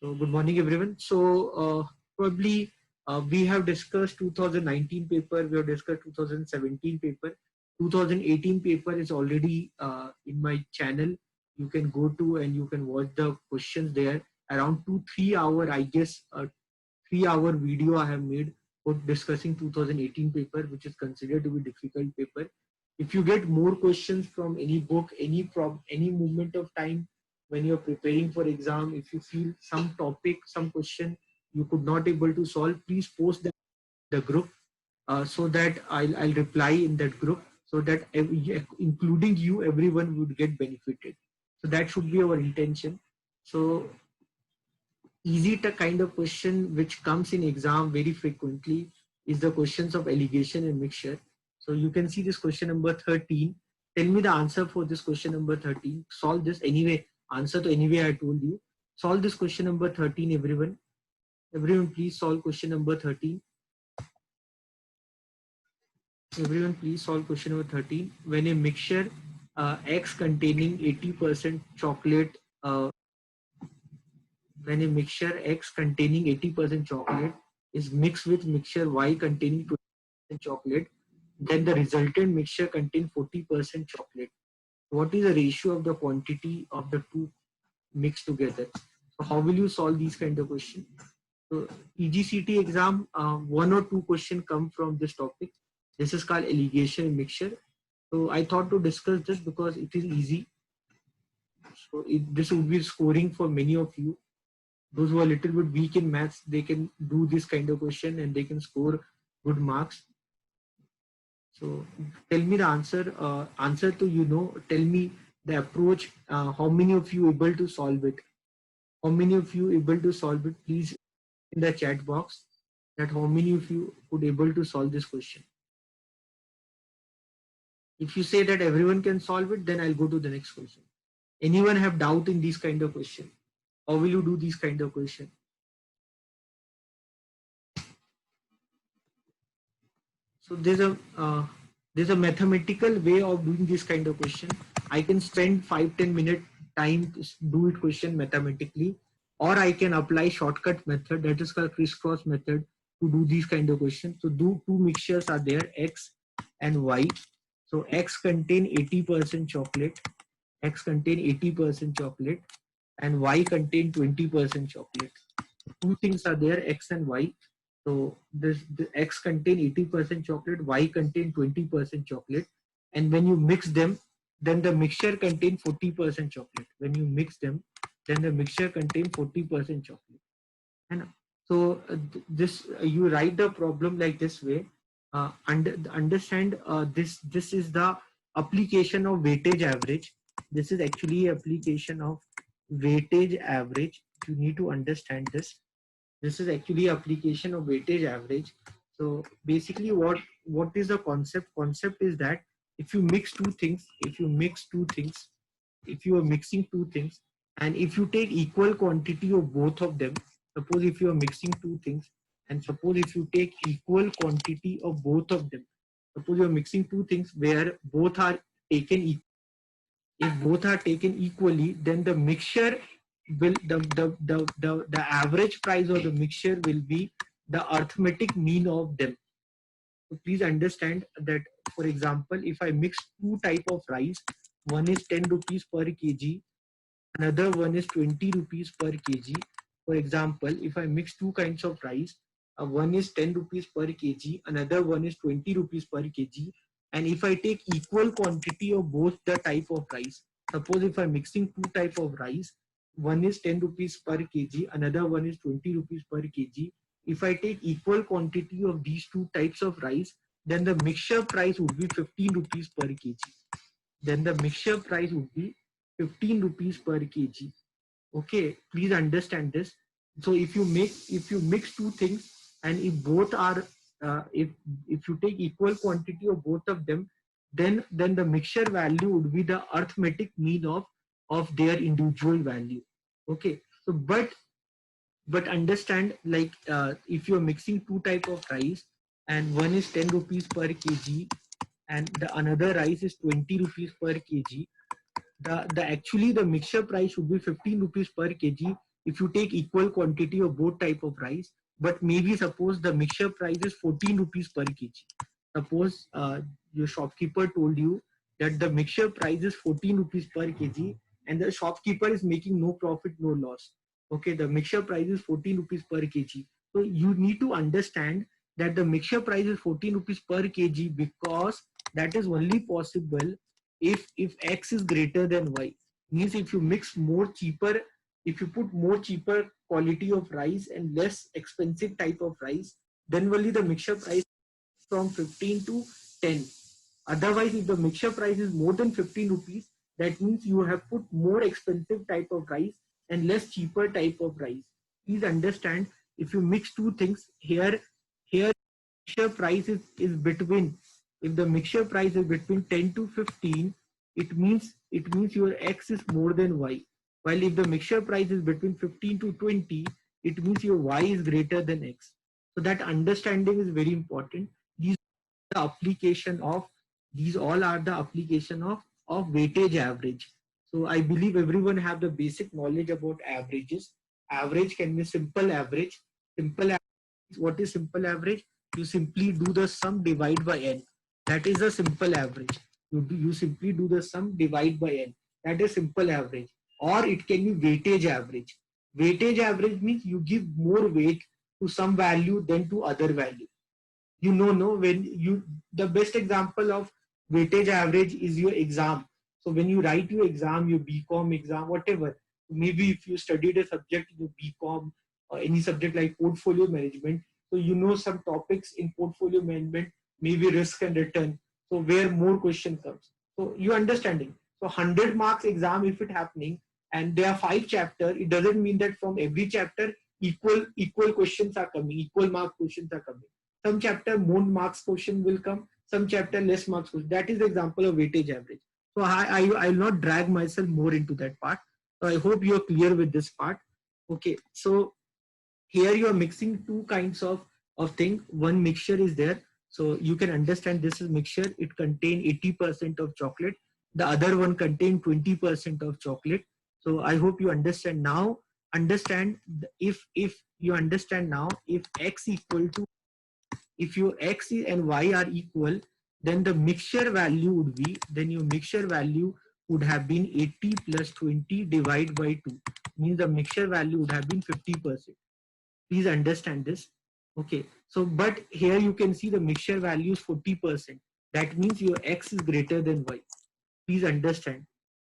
So good morning, everyone. Probably we have discussed 2019 paper, we have discussed 2017 paper. 2018 paper is already in my channel. You can go to and you can watch the questions there. Around 2-3 hour, I guess, 3 hour video I have made for discussing 2018 paper, which is considered to be difficult paper. If you get more questions from any book, any moment of time when you're preparing for exam, if you feel some topic, some question you could not able to solve, please post that in the group so that I'll reply in that group so that including you, everyone would get benefited. So that should be our intention. So easy to kind of question which comes in exam very frequently is the questions of alligation and mixture. So you can see this question number 13. Tell me the answer for this question number 13. Solve this anyway. Answer to anyway I told you. Solve this question number 13, everyone. Everyone, please solve question number 13. Everyone, please solve question number 13. When a mixture X containing 80% chocolate when a mixture X containing 80% chocolate is mixed with mixture Y containing 20% chocolate, then the resultant mixture contains 40% chocolate. What is the ratio of the quantity of the two mixed together? So how will you solve these kind of questions? So EGCT exam, 1 or 2 questions come from this topic. This is called alligation and mixture. So I thought to discuss this because it is easy. So this will be scoring for many of you. Those who are a little bit weak in maths, they can do this kind of question and they can score good marks. So tell me the answer to, tell me the approach, how many of you able to solve it? How many of you able to solve it? Please in the chat box that how many of you could able to solve this question. If you say that everyone can solve it, then I'll go to the next question. Anyone have doubt in this kind of question? How will you do these kind of question? So there's a mathematical way of doing this kind of question. I can spend 5-10 minute time to do it question mathematically, or I can apply shortcut method that is called crisscross method to do these kind of questions. So two mixtures are there, X and Y. So X contain 80% chocolate, X contain 80% chocolate, and Y contain 20% chocolate. Two things are there, X and Y. So the X contain 80% chocolate, Y contain 20% chocolate, and when you mix them, then the mixture contain 40% chocolate. When you mix them, then the mixture contain 40% chocolate. And so this you write the problem like this way. Understand this is the application of weightage average. This is actually application of weightage average. You need to understand this. This is actually application of weightage average. So basically what is the concept is that if you mix two things, if you are mixing two things, and if you take equal quantity of both of them, suppose if you are mixing two things, and suppose if you take equal quantity of both of them, suppose you are mixing two things where both are taken, if both are taken equally, then the mixture will the average price of the mixture will be the arithmetic mean of them. So please understand that, for example, if I mix two type of rice, one is 10 rupees per kg, another one is 20 rupees per kg. For example, if I mix two kinds of rice, one is 10 rupees per kg, another one is 20 rupees per kg, and if I take equal quantity of both the type of rice, suppose if I'm mixing two type of rice, one is 10 rupees per kg, another one is 20 rupees per kg. If I take equal quantity of these two types of rice, then the mixture price would be 15 rupees per kg. Then the mixture price would be 15 rupees per kg. Okay, please understand this. So if you mix two things, and if both are if you take equal quantity of both of them, then the mixture value would be the arithmetic mean of their individual value. Okay, so but understand, like if you're mixing two type of rice and one is 10 rupees per kg and the another rice is 20 rupees per kg, the actually the mixture price should be 15 rupees per kg, if you take equal quantity of both type of rice, but maybe suppose the mixture price is 14 rupees per kg. Suppose your shopkeeper told you that the mixture price is 14 rupees per kg and the shopkeeper is making no profit, no loss. Okay, the mixture price is 14 rupees per kg. So you need to understand that the mixture price is 14 rupees per kg because that is only possible if X is greater than Y. Means if you mix more cheaper, if you put more cheaper quality of rice and less expensive type of rice, then only the mixture price from 15 to 10. Otherwise, if the mixture price is more than 15 rupees, that means you have put more expensive type of rice and less cheaper type of rice. Please understand, if you mix two things here mixture price is between, if the mixture price is between 10 to 15, it means your X is more than Y. While if the mixture price is between 15 to 20, it means your Y is greater than X. So that understanding is very important. These are the application of these all are the application of weightage average. So I believe everyone have the basic knowledge about averages. Average can be simple average. Simple average, what is simple average? You simply do the sum divide by n. That is a simple average. You simply do the sum divide by n. That is simple average. Or it can be weightage average. Weightage average means you give more weight to some value than to other value. You know, no, when you, the best example of weightage average is your exam. So when you write your exam, your BCom exam, whatever, maybe if you studied a subject in your BCom or any subject like portfolio management, so you know some topics in portfolio management, maybe risk and return, so where more question comes. So you understanding. So 100 marks exam, if it happening and there are 5 chapter, it doesn't mean that from every chapter equal questions are coming, equal mark questions are coming. Some chapter more marks question will come, some chapter less marks question. That is the example of weightage average. So I will not drag myself more into that part. So I hope you are clear with this part. Okay, so here you are mixing two kinds of thing. One mixture is there, so you can understand this is mixture. It contain 80% of chocolate. The other one contain 20% of chocolate. So I hope you understand now. Understand if you understand now, if X equal to, if your X and Y are equal, then the mixture value would be, then your mixture value would have been 80 plus 20 divided by 2. Means the mixture value would have been 50%. Please understand this. Okay. So, but here you can see the mixture value is 40%. That means your X is greater than Y. Please understand.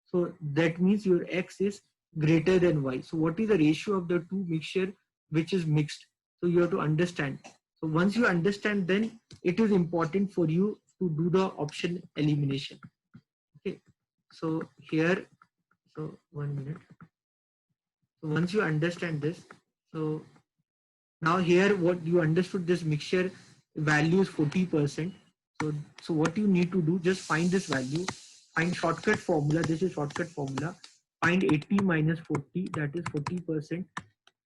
So that means your X is greater than Y. So what is the ratio of the two mixture which is mixed? So you have to understand. So once you understand, then it is important for you to do the option elimination. Okay. So here, so 1 minute. So once you understand this, so now here what you understood, this mixture value is 40%. So what you need to do, just find this value, find shortcut formula. This is shortcut formula. Find 80 minus 40, that is 40%.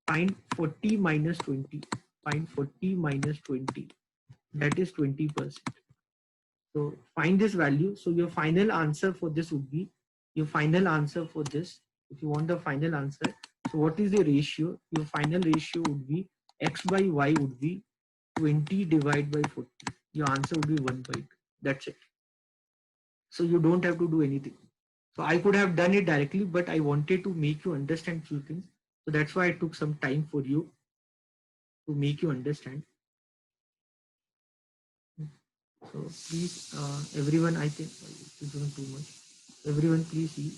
Find 40 minus 20. Find 40 minus 20, that is 20%. So find this value. So your final answer for this would be, your final answer for this, if you want the final answer. So what is the ratio? Your final ratio would be X by Y would be 20 divided by 40. Your answer would be 1 by 2. That's it. So you don't have to do anything. So I could have done it directly, but I wanted to make you understand few things. So that's why I took some time for you to make you understand. So please, everyone, I think it's doing too much. Everyone, please see.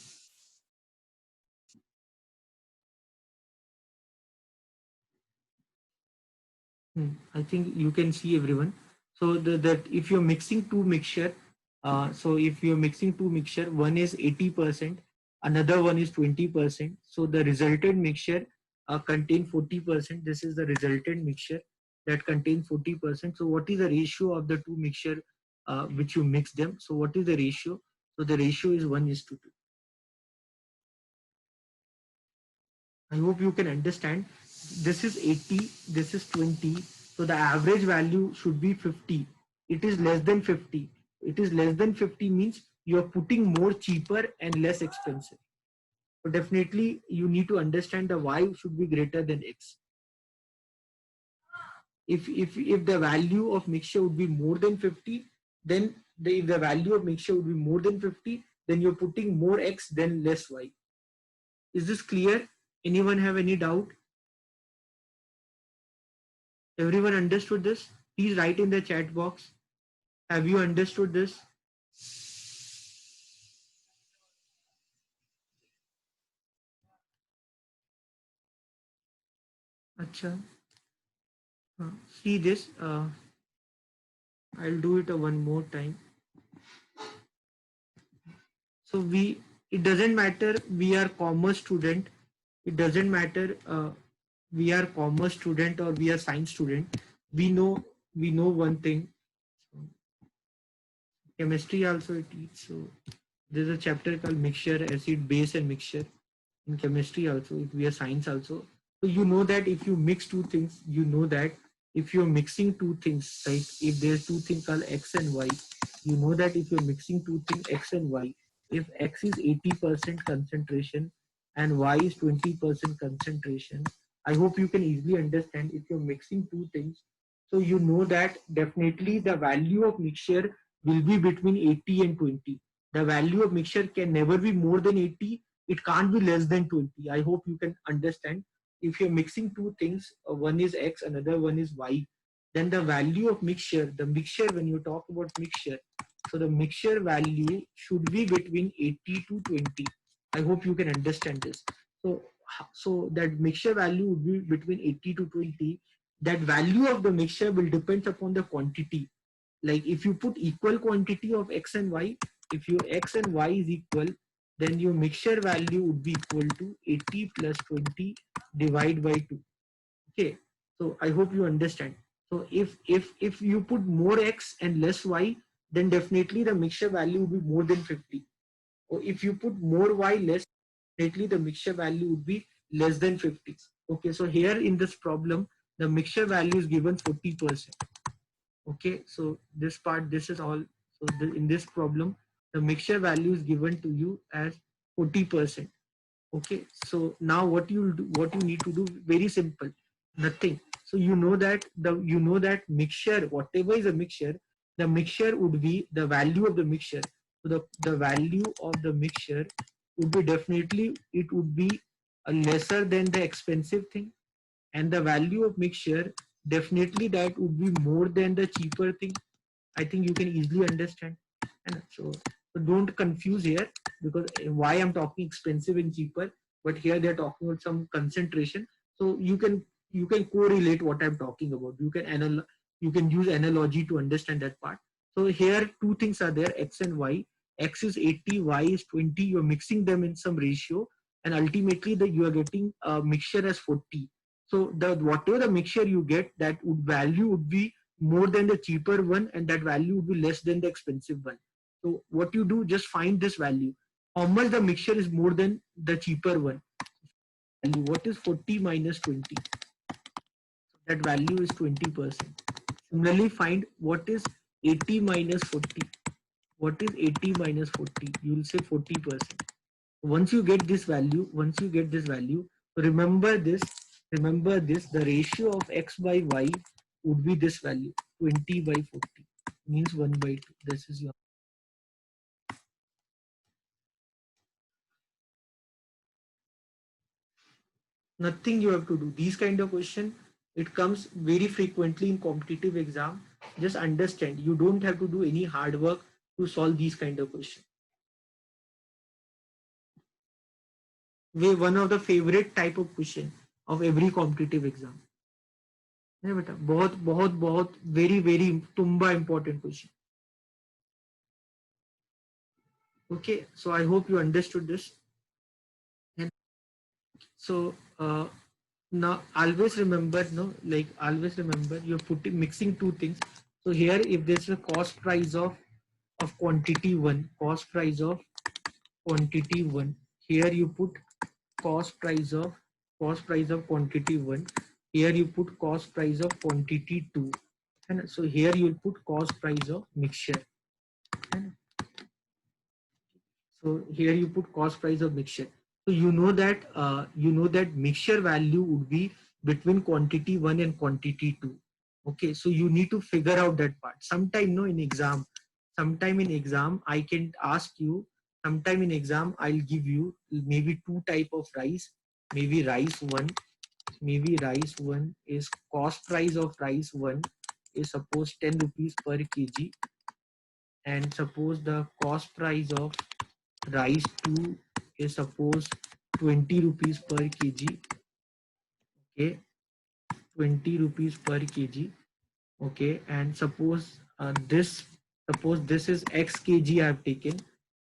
I think you can see everyone. So that if you're mixing two mixture, so if you're mixing two mixture, one is 80%, another one is 20%. So the resultant mixture contain 40%. This is the resultant mixture that contains 40%. So what is the ratio of the two mixture which you mix them? So what is the ratio? So the ratio is 1:2. I hope you can understand. This is 80, this is 20. So the average value should be 50. It is less than 50. It is less than 50 means you are putting more cheaper and less expensive. So definitely you need to understand the y should be greater than x. If the value of mixture would be more than 50, then if the value of mixture would be more than 50, then you're putting more x than less y. Is this clear? Anyone have any doubt? Everyone understood this? Please write in the chat box. Have you understood this? Acha. See this. I'll do it one more time. So it doesn't matter we are commerce student. It doesn't matter we are commerce student or we are science student. We know one thing. So, chemistry also I teach. So there's a chapter called mixture, acid, base, and mixture in chemistry also. If we are science also, so you know that if you mix two things, you know that if you're mixing two things, like if there's two things called x and y, you know that if you're mixing two things x and y, if x is 80% concentration and y is 20% concentration, I hope you can easily understand if you're mixing two things. So you know that definitely the value of mixture will be between 80 and 20. The value of mixture can never be more than 80. It can't be less than 20. I hope you can understand. If you're mixing two things, one is x, another one is y, then the value of mixture, the mixture, when you talk about mixture, so the mixture value should be between 80 to 20. I hope you can understand this. So that mixture value would be between 80 to 20. That value of the mixture will depend upon the quantity. Like if you put equal quantity of x and y, if your x and y is equal, then your mixture value would be equal to 80 plus 20 divided by 2. Okay, so I hope you understand. So if you put more x and less y, then definitely the mixture value will be more than 50. Or if you put more y less, definitely the mixture value would be less than 50. Okay, so here in this problem, the mixture value is given 40%. Okay, so this part, this is all. So in this problem, the mixture value is given to you as 40%. Okay, so now what you need to do, very simple, nothing. So you know that mixture, whatever is a mixture, the mixture would be the value of the mixture. So the value of the mixture would be definitely, it would be a lesser than the expensive thing, and the value of mixture definitely that would be more than the cheaper thing. I think you can easily understand. And so don't confuse here, because why I'm talking expensive and cheaper, but here they're talking about some concentration. So you can correlate what I'm talking about. You can use analogy to understand that part. So here two things are there, x and y. X is 80, y is 20. You're mixing them in some ratio, and ultimately you are getting a mixture as 40. So the whatever the mixture you get, that would value would be more than the cheaper one, and that value would be less than the expensive one. So what you do, just find this value. How much the mixture is more than the cheaper one? What is 40 minus 20? That value is 20%. Similarly, find what is 80 minus 40. What is 80 minus 40? You will say 40%. Once you get this value, remember this, the ratio of x by y would be this value, 20 by 40, means 1 by 2. This is your, nothing you have to do. These kind of question, it comes very frequently in competitive exam. Just understand, you don't have to do any hard work to solve these kind of questions. We one of the favorite type of question of every competitive exam. है बेटा, बहुत बहुत बहुत very very Tumba important question. Okay, so I hope you understood this. And so now always remember, no, like always remember, you're putting mixing two things. So here, if there's a cost price of quantity one, cost price of quantity one, here you put cost price of quantity one. Here you put cost price of quantity two, and so here you put cost price of mixture. And so here you put cost price of mixture. So you know that mixture value would be between quantity 1 and quantity 2. Okay, so you need to figure out that part. Sometime in exam I can ask you, sometime in exam I'll give you maybe two type of rice, maybe rice one is cost price of rice one is suppose 10 rupees per kg, and suppose the cost price of rice 2 is suppose 20 rupees per kg. Okay, 20 rupees per kg. Okay, and suppose this is x kg I have taken.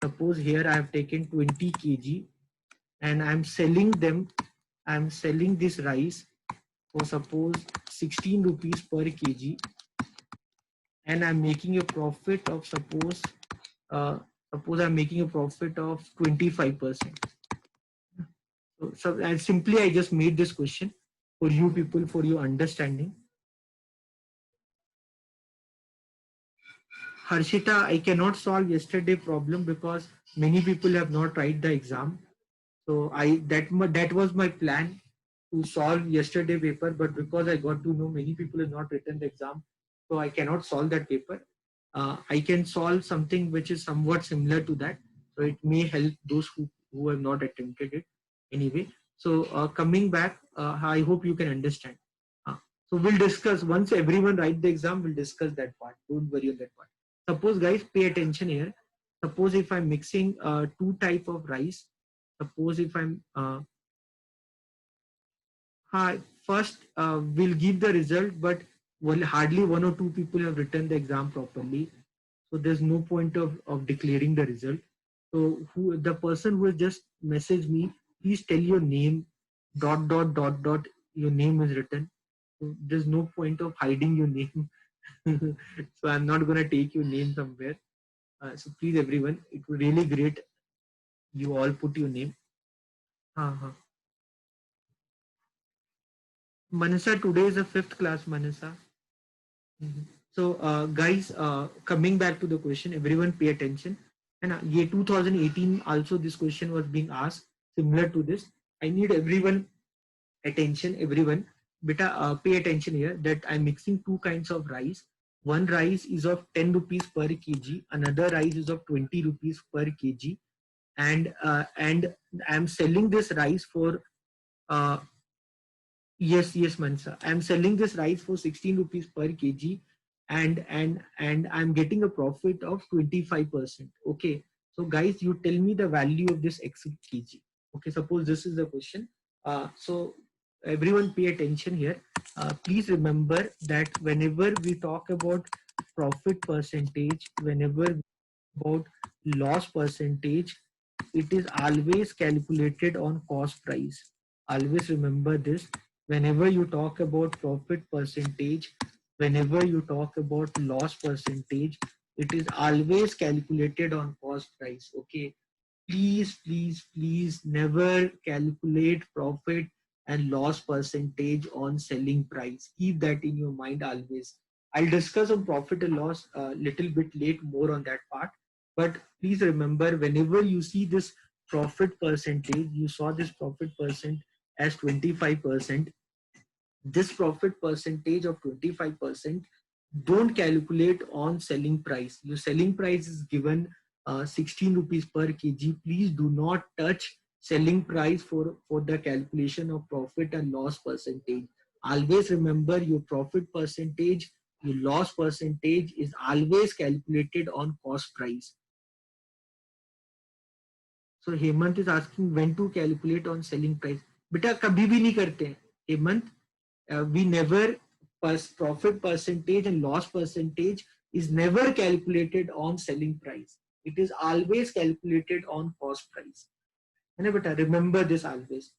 Suppose here I have taken 20 kg, and I'm selling this rice for suppose 16 rupees per kg, and I'm making a profit of uh, suppose I'm making a profit of 25%. So and simply I just made this question for you people, for your understanding. Harshita, I cannot solve yesterday problem because many people have not tried the exam. So that was my plan to solve yesterday paper, but because I got to know many people have not written the exam, so I cannot solve that paper. I can solve something which is somewhat similar to that, so it may help those who have not attempted it anyway. So coming back, I hope you can understand. Uh, so we'll discuss once everyone write the exam. We'll discuss that part. Don't worry on that part. Suppose guys, pay attention here. Suppose if I'm mixing two type of rice. Suppose if I'm first we'll give the result, but well, hardly one or two people have written the exam properly, so there's no point of declaring the result. So the person who has just messaged me, please tell your name, dot, your name is written. So there's no point of hiding your name. So I'm not going to take your name somewhere. So please everyone, it would really great you all put your name. Uh-huh. Manasa, today is a fifth class, Manasa. Mhm. So, guys, coming back to the question, everyone pay attention. And year 2018 also this question was being asked similar to this. I need everyone attention, everyone. Beta, pay attention here that I'm mixing two kinds of rice. One rice is of 10 rupees per kg, another rice is of 20 rupees per kg, and I'm selling this rice for uh, yes, Mansa. I'm selling this rice for 16 rupees per kg, and I'm getting a profit of 25%. Okay. So guys, you tell me the value of this X kg. Okay, suppose this is the question. So everyone pay attention here. Please remember that whenever we talk about profit percentage, whenever about loss percentage, it is always calculated on cost price. Always remember this. Whenever you talk about profit percentage, whenever you talk about loss percentage, it is always calculated on cost price. Okay, please never calculate profit and loss percentage on selling price. Keep that in your mind always. I'll discuss on profit and loss a little bit late more on that part, but please remember, whenever you see this profit percentage, you saw this profit percent as 25%. This profit percentage of 25%, don't calculate on selling price. Your selling price is given 16 rupees per kg. Please do not touch selling price for the calculation of profit and loss percentage. Always remember, your profit percentage, your loss percentage is always calculated on cost price. So Hemant is asking when to calculate on selling price. बेटा कभी भी नहीं करते हैं Hemant. We never, profit percentage and loss percentage is never calculated on selling price. It is always calculated on cost price. है ना बेटा, remember this always.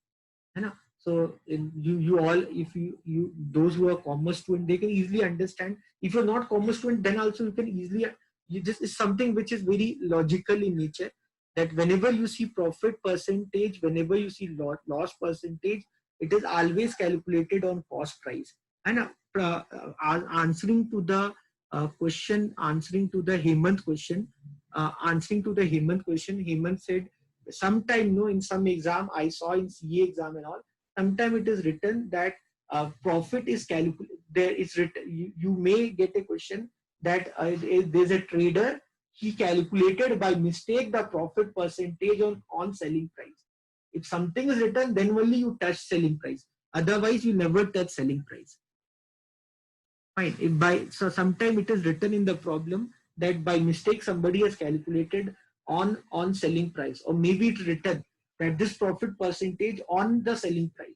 है ना. So you all, if you those who are commerce student, they can easily understand. If you're not commerce student, then also you can easily, this is something which is very logical in nature, that whenever you see profit percentage, whenever you see loss percentage, it is always calculated on cost price. And answering to the question, answering to the Hemant question, Hemant said sometime, no, in some exam I saw in CA exam and all, sometime it is written that profit is calculated. There is written, you may get a question that there's a trader, he calculated by mistake the profit percentage on selling price. If something is written, then only you touch selling price. Otherwise, you never touch selling price. Fine. If by so sometime it is written in the problem that by mistake somebody has calculated on selling price, or maybe it's written that this profit percentage on the selling price.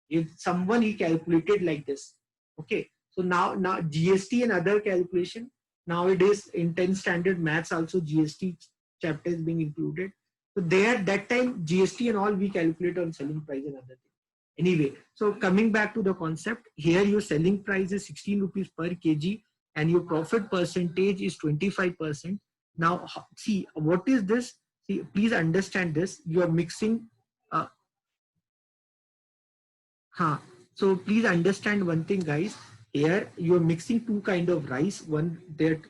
If someone he calculated like this, okay. So now GST and other calculation nowadays in 10th standard maths also GST chapter is being included. So there that time GST and all we calculate on selling price and other things. Anyway, so coming back to the concept, here your selling price is 16 rupees per kg and your profit percentage is 25%. Now, see, what is this? See, please understand this. You are mixing. So please understand one thing, guys. Here you are mixing two kind of rice. One that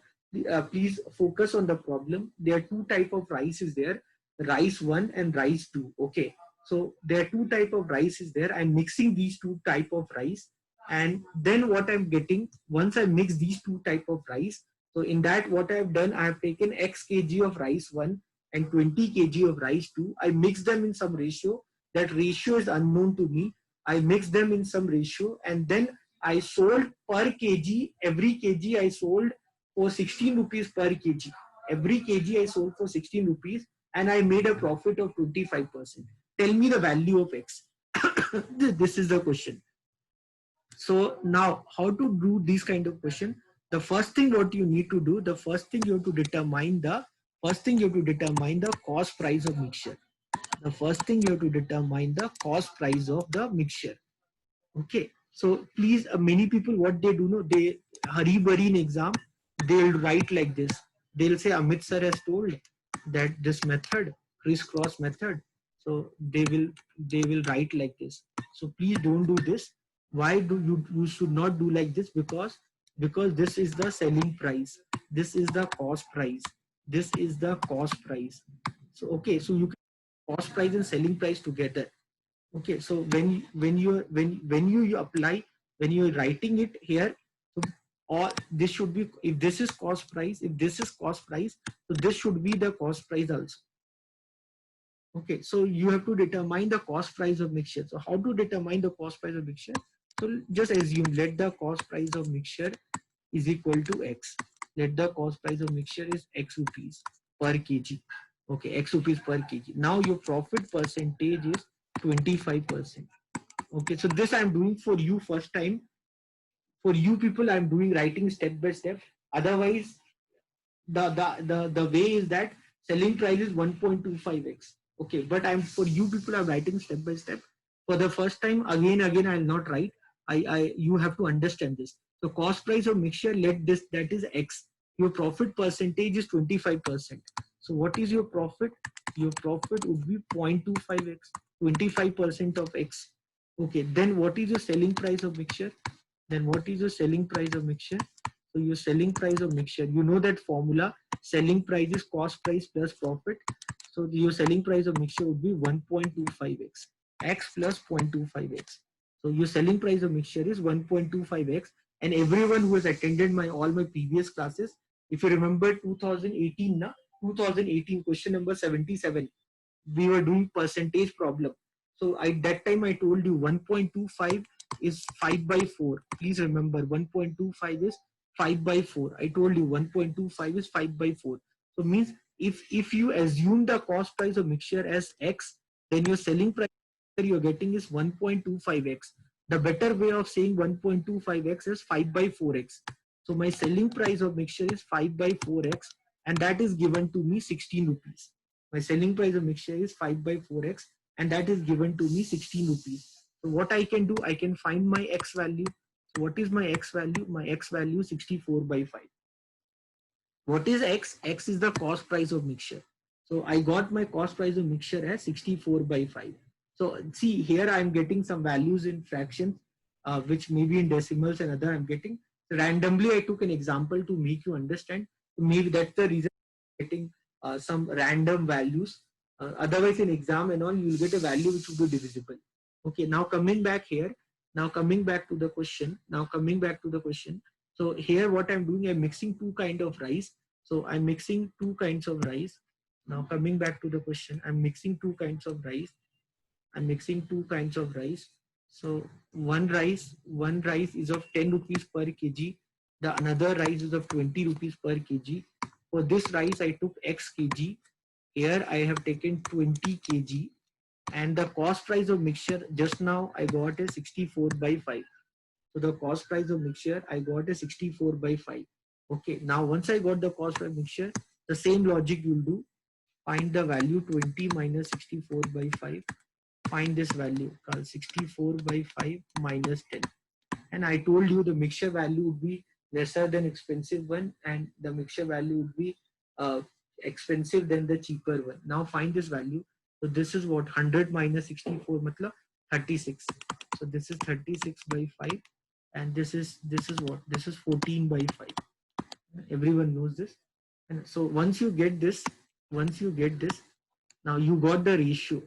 please focus on the problem. There are two type of rice is there, rice 1 and rice 2. Okay. So there are two type of rice is there. I'm mixing these two type of rice, and then what I'm getting once I mix these two type of rice. So in that what I've done, I have taken X kg of rice 1 and 20 kg of rice 2. I mix them in some ratio. That ratio is unknown to me. I mix them in some ratio, and then I sold per kg. Every kg I sold for 16 rupees per kg. Every kg I sold for 16 rupees, and I made a profit of 25%. Tell me the value of X. This is the question. So now how to do this kind of question? The first thing what you need to do, the first thing you have to determine the cost price of mixture. The first thing you have to determine the cost price of the mixture. Okay. So please, many people what they do, know, they hurry burry in exam, they'll write like this. They'll say Amit sir has told that this method, crisscross method. So they will write like this. So please don't do this. Why do you should not do like this? Because this is the selling price. This is the cost price. This is the cost price. So okay, so you can cost price and selling price together. Okay, so when you apply, when you're writing it here, so or this should be, if this is cost price, if this is cost price, so this should be the cost price also. Okay, so you have to determine the cost price of mixture. So how to determine the cost price of mixture? So just assume let the cost price of mixture is equal to X. Let the cost price of mixture is X rupees per kg. Okay, X rupees per kg. Now your profit percentage is 25%. Okay, so this I'm doing for you first time. For you people, I'm doing writing step by step. Otherwise, the way is that selling price is 1.25x. Okay, but I'm for you people, I'm writing step by step. For the first time, again I'll not write. You have to understand this. So cost price of mixture, let this, that is X. Your profit percentage is 25%. So what is your profit? Your profit would be 0.25x, 25% of X. Okay, then what is your selling price of mixture? Then what is your selling price of mixture? So your selling price of mixture, you know that formula, selling price is cost price plus profit. So your selling price of mixture would be 1.25x, X plus 0.25x. So your selling price of mixture is 1.25x. And everyone who has attended all my previous classes, if you remember 2018, 2018 question number 77, we were doing percentage problem. So at that time I told you 1.25 is 5 by 4. Please remember 1.25 is 5 by 4. I told you 1.25 is 5 by 4. So means if you assume the cost price of mixture as X, then your selling price you're getting is 1.25x. The better way of saying 1.25x is 5 by 4x. So my selling price of mixture is 5 by 4x, and that is given to me 16 rupees. My selling price of mixture is 5 by 4x, and that is given to me 16 rupees. So what I can do, I can find my X value. So what is my X value? My X value is 64 by 5. What is X? X is the cost price of mixture. So I got my cost price of mixture as 64 by 5. So see here I'm getting some values in fractions, which maybe in decimals and other I'm getting. So randomly I took an example to make you understand. Maybe that's the reason I'm getting some random values. Otherwise, in exam and all, you will get a value which will be divisible. Okay, now coming back here, now coming back to the question, So here what I'm doing, I'm mixing two kind of rice. So I'm mixing two kinds of rice. Now coming back to the question, I'm mixing two kinds of rice. So one rice is of 10 rupees per kg. The another rice is of 20 rupees per kg. For this rice, I took X kg. Here I have taken 20 kg, and the cost price of mixture just now I got a 64 by 5. So the cost price of mixture I got a 64 by 5. Okay, now once I got the cost of mixture, the same logic you'll do. Find the value 20 minus 64 by 5. Find this value, 64 by 5 minus 10. And I told you the mixture value would be lesser than expensive one, and the mixture value would be expensive than the cheaper one. Now find this value. So this is what 100 minus 64 matlab 36. So this is 36 by 5, and this is what, this is 14 by 5. Everyone knows this. And so once you get this, now you got the ratio.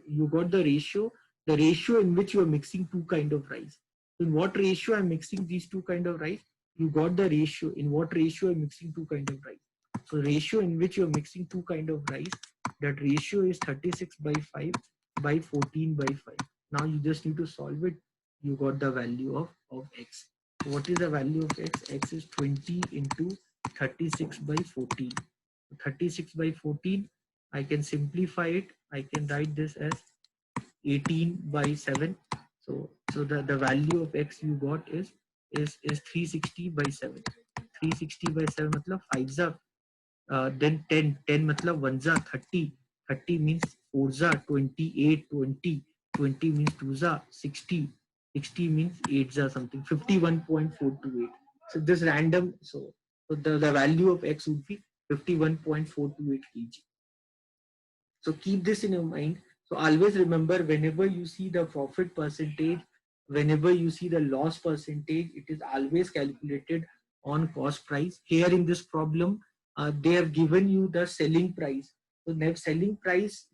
The ratio in which you are mixing two kind of rice. In what ratio I'm mixing these two kind of rice? You got the ratio. In what ratio I'm mixing two kind of rice? So ratio in which you're mixing two kind of rice, that ratio is 36 by 5 by 14 by 5. Now you just need to solve it. You got the value of X. So what is the value of X? X is 20 into 36 by 14. 36 by 14, I can simplify it. I can write this as 18 by 7. So the value of X you got is 360 by 7. 360 by 7 matlab 5 za, then 10 matlab 1 za 30. 30 means 4 za 28. 20 means 2 za 60. 60 means 8 za something, 51.428. So this random, so the value of X would be 51.428 kg. So keep this in your mind. So always remember, whenever you see the profit percentage, whenever you see the loss percentage, it is always calculated on cost price. Here in this problem, they have given you the selling price. So net selling price,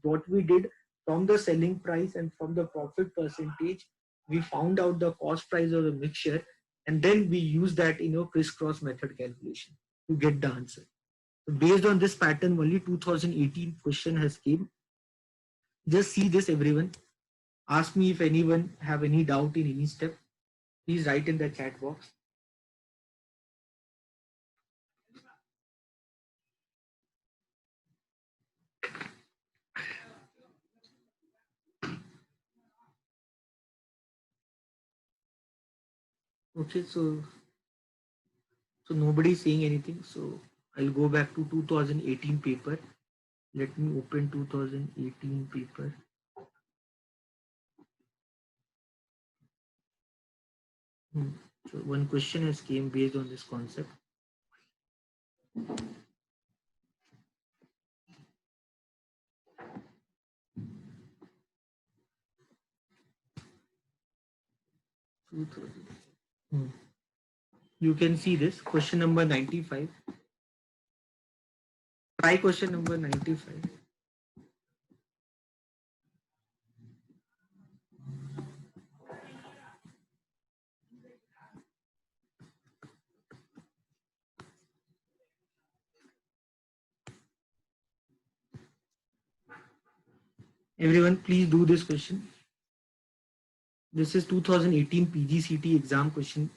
what we did from the selling price and from the profit percentage, we found out the cost price of the mixture, and then we use that in your crisscross method calculation to get the answer. So based on this pattern, only 2018 question has came. Just see this, everyone. Ask me if anyone have any doubt in any step. Please write in the chat box. Okay, so nobody is saying anything. So I'll go back to 2018 paper. Let me open 2018 paper. So one question has came based on this concept. You can see this question number 95. Try question number 95. Everyone, please do this question. This is 2018 PGCT exam question.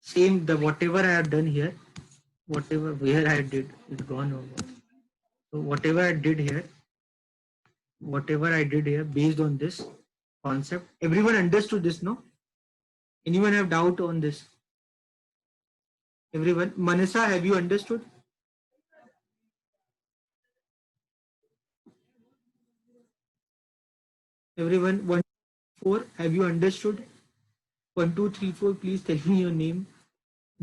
Same, the whatever I have done here, whatever where I did, it's gone over. So whatever I did here based on this concept, everyone understood this, no? Anyone have doubt on this? Everyone, Manasa, have you understood? Everyone, 1, 4, have you understood? 1, 2, 3, 4, please tell me your name.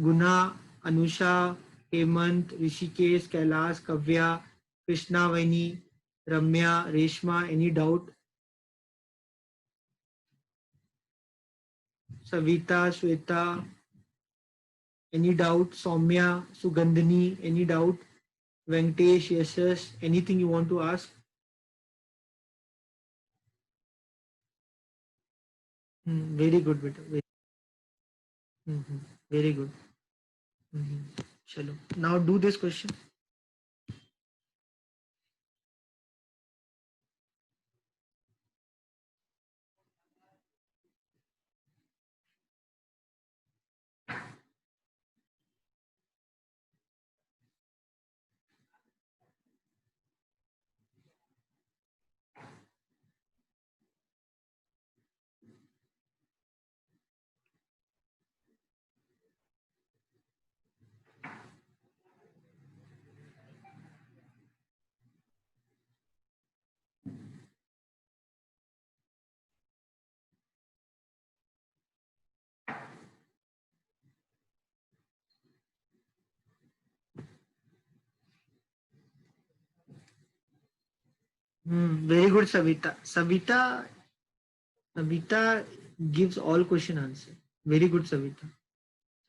Guna, Anusha, Hemant, Rishikesh, Kailash, Kavya, Krishna, Vaini, Ramya, Reshma, any doubt? Savita, Shweta, any doubt? Soumya, Sugandhini, any doubt? Venkatesh, yes, anything you want to ask? Very good, beta. Very good. Chalo. Now do this question. Very good, Savita. Savita gives all question answer. Very good, Savita.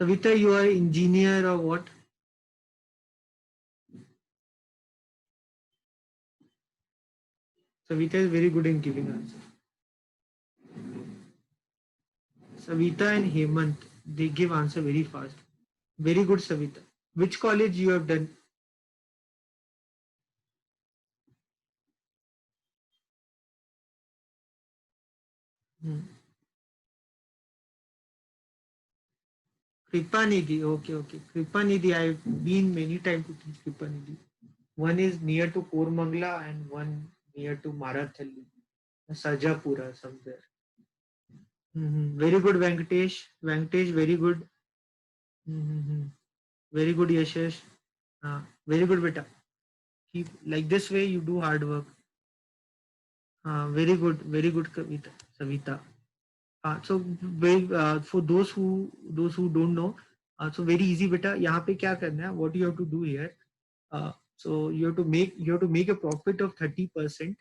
Savita, you are engineer or what? Savita is very good in giving answer. Savita and Hemant, they give answer very fast. Very good, Savita. Which college you have done? Hmm. Kripanidhi. Okay, okay. Kripanidhi, I've been many times to teach Kripanidhi. One is near to Kormangla and one near to Marathalli, Sajapura somewhere. Very good, Venkatesh. Venkatesh, very good. Mm-hmm. Very good, Yashesh. Very good, beta. Keep like this way. You do hard work. Very good, Kavita, Savita. For those who don't know, so very easy, beta. यहाँ पे क्या करना है? What you have to do here? So you have to make a profit of 30%.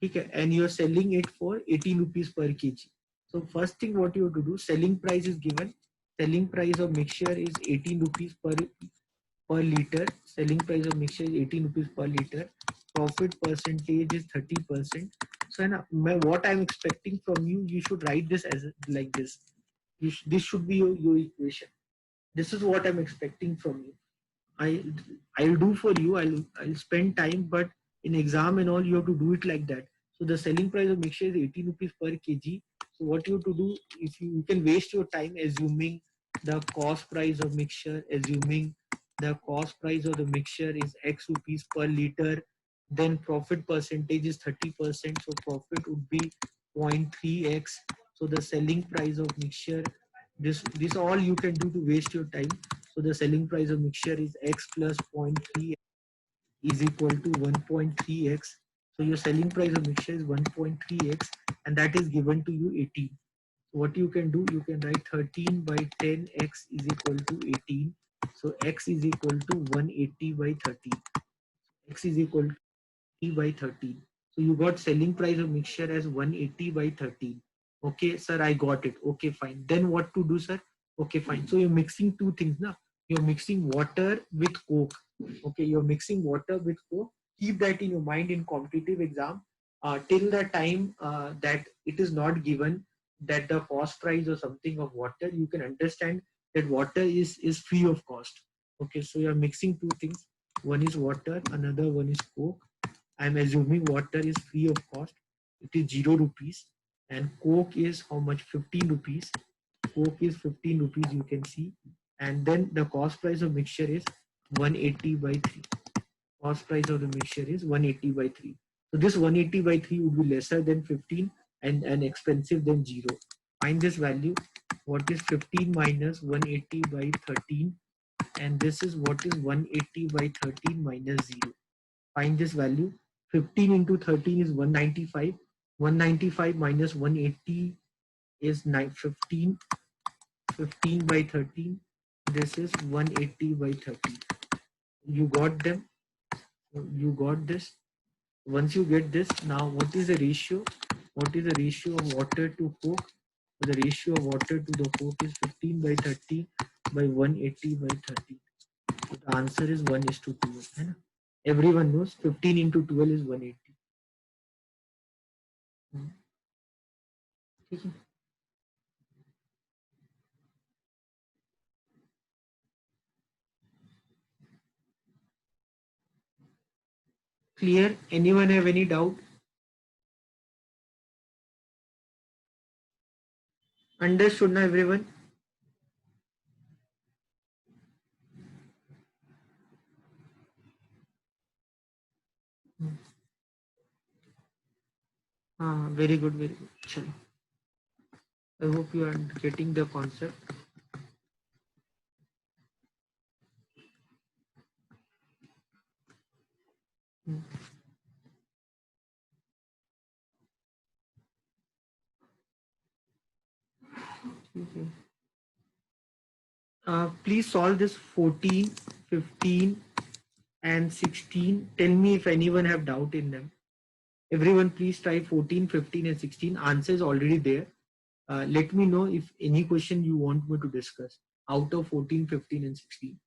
Okay, and you're selling it for 18 rupees per kg. So first thing what you have to do, selling price is given. Selling price of mixture is 18 rupees per liter. Selling price of mixture is 18 rupees per liter. Profit percentage is 30%. So what I'm expecting from you, you should write this as like this. This should be your equation. This is what I'm expecting from you. I I'll do for you. I'll spend time, but in exam and all, you have to do it like that. So the selling price of mixture is 18 rupees per kg. So what you have to do, if you can waste your time assuming the cost price of mixture, assuming the cost price of the mixture is X rupees per liter, then profit percentage is 30%. So profit would be 0.3x. So the selling price of mixture, this all you can do to waste your time. So the selling price of mixture is X plus 0.3 is equal to 1.3x. So your selling price of mixture is 1.3x and that is given to you 18. So what you can do, you can write 13 by 10x is equal to 18. So x is equal to 180 by 13. X is equal to by 13. So you got selling price of mixture as 180 by 13. Okay, sir, I got it. Okay, fine. Then what to do, sir? Okay, fine. So you're mixing two things now. You're mixing water with coke. Okay, you're mixing water with coke. Keep that in your mind in competitive exam. Till the time that it is not given that the cost price or something of water, you can understand that water is free of cost. Okay, so you're mixing two things. One is water, another one is coke. I'm assuming water is free of cost. It is 0 rupees. And coke is how much? 15 rupees. Coke is 15 rupees, you can see. And then the cost price of mixture is 180 by 3. Cost price of the mixture is 180 by 3. So this 180 by 3 would be lesser than 15 and expensive than 0. Find this value. What is 15 minus 180 by 13? And this is what is 180 by 13 minus 0. Find this value. 15 into 13 is 195. 195 minus 180 is 15. 15 by 13. This is 180 by 13. You got them. You got this. Once you get this, now what is the ratio? What is the ratio of water to coke? The ratio of water to the coke is 15 by 30 by 180 by 30. So the answer is 1:2. है ना? Everyone knows 15 into 12 is 180. ठीक है. Clear? Anyone have any doubt? Understood now everyone? Very good, very good. Chalo. I hope you are getting the concept. Okay. Please solve this 14, 15 and 16. Tell me if anyone have doubt in them. Everyone please try 14, 15 and 16. Answer is already there. Let me know if any question you want me to discuss out of 14, 15 and 16.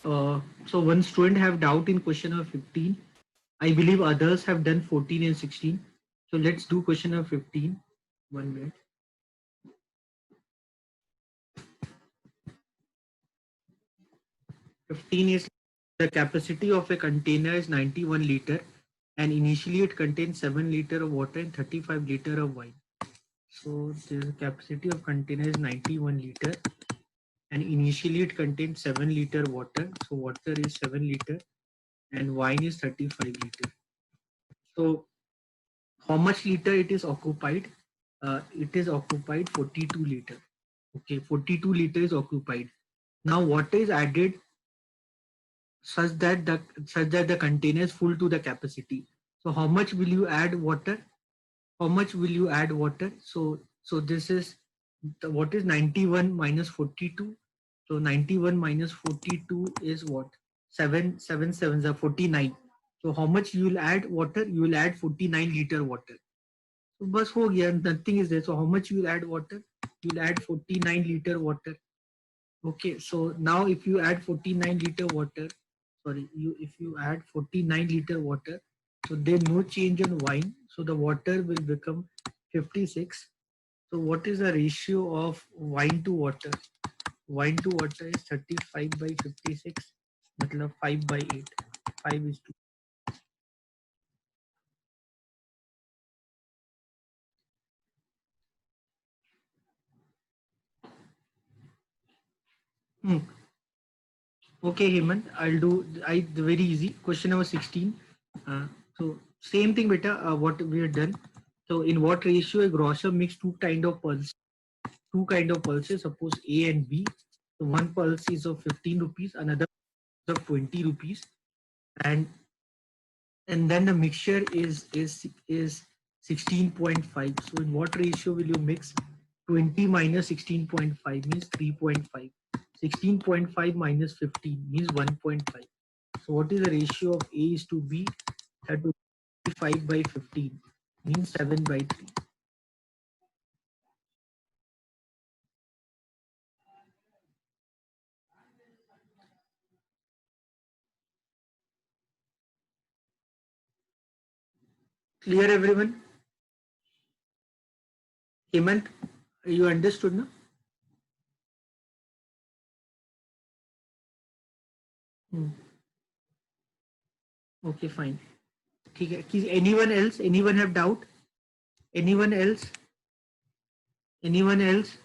So one student have doubt in question number 15. I believe others have done 14 and 16. So let's do question number 15. 1 minute. 15 is the capacity of a container is 91 liter and initially it contains 7 liter of water and 35 liter of wine. So the capacity of container is 91 liter and initially it contains 7 liter water. So water is 7 liter and wine is 35 liter. So how much liter it is occupied? It is occupied 42 liter. Okay, 42 liter is occupied. Now water is added such that the container is full to the capacity. So how much will you add water? How much will you add water? So this is what is 91 minus 42. So 91 minus 42 is what? 7 sevens are 49. So how much you will add water? You will add 49 liter water. So bus ho gaya, nothing is there. So how much you will add water? You will add 49 liter water. Okay, so now if you add 49 liter water, sorry, if you add 49 liter water, so there no change on wine. So the water will become 56. So what is the ratio of wine to water? Wine to water is 35 by 56, matlab 5 by 8. 5 is to. Hmm. Okay, Hemant, I'll do very easy. Question number 16. So same thing, beta. What we have done. So in what ratio a grocer makes two kind of pulses, suppose A and B. So one pulse is of 15 rupees, another is of 20 rupees, and then the mixture is 16.5. So in what ratio will you mix? 20 minus 16.5 means 3.5. 16.5 minus 15 means 1.5. So what is the ratio of A is to B? That would be 5 by 15 means 7 by 3. Clear everyone? Hemant, you understood now? Hmm. Okay, fine. Anyone else? Anyone have doubt? Anyone else? Anyone else?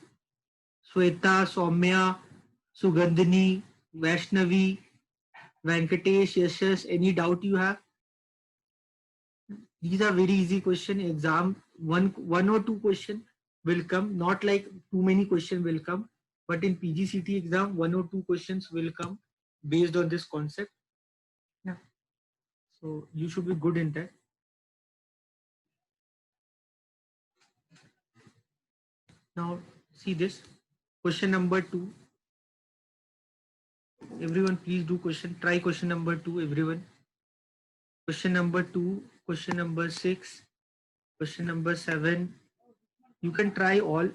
Sweta, Soumya, Sugandhini, Vaishnavi, Venkatesh, Yashas, any doubt you have? These are very easy question. Exam one or two question will come. Not like too many question will come, but in PGCT exam, 1 or 2 questions will come based on this concept. Yeah. So you should be good in that. Now see this question number 2. Everyone, please do question. Try question number 2. Everyone. Question number 2. Question number 6. Question number 7. You can try all.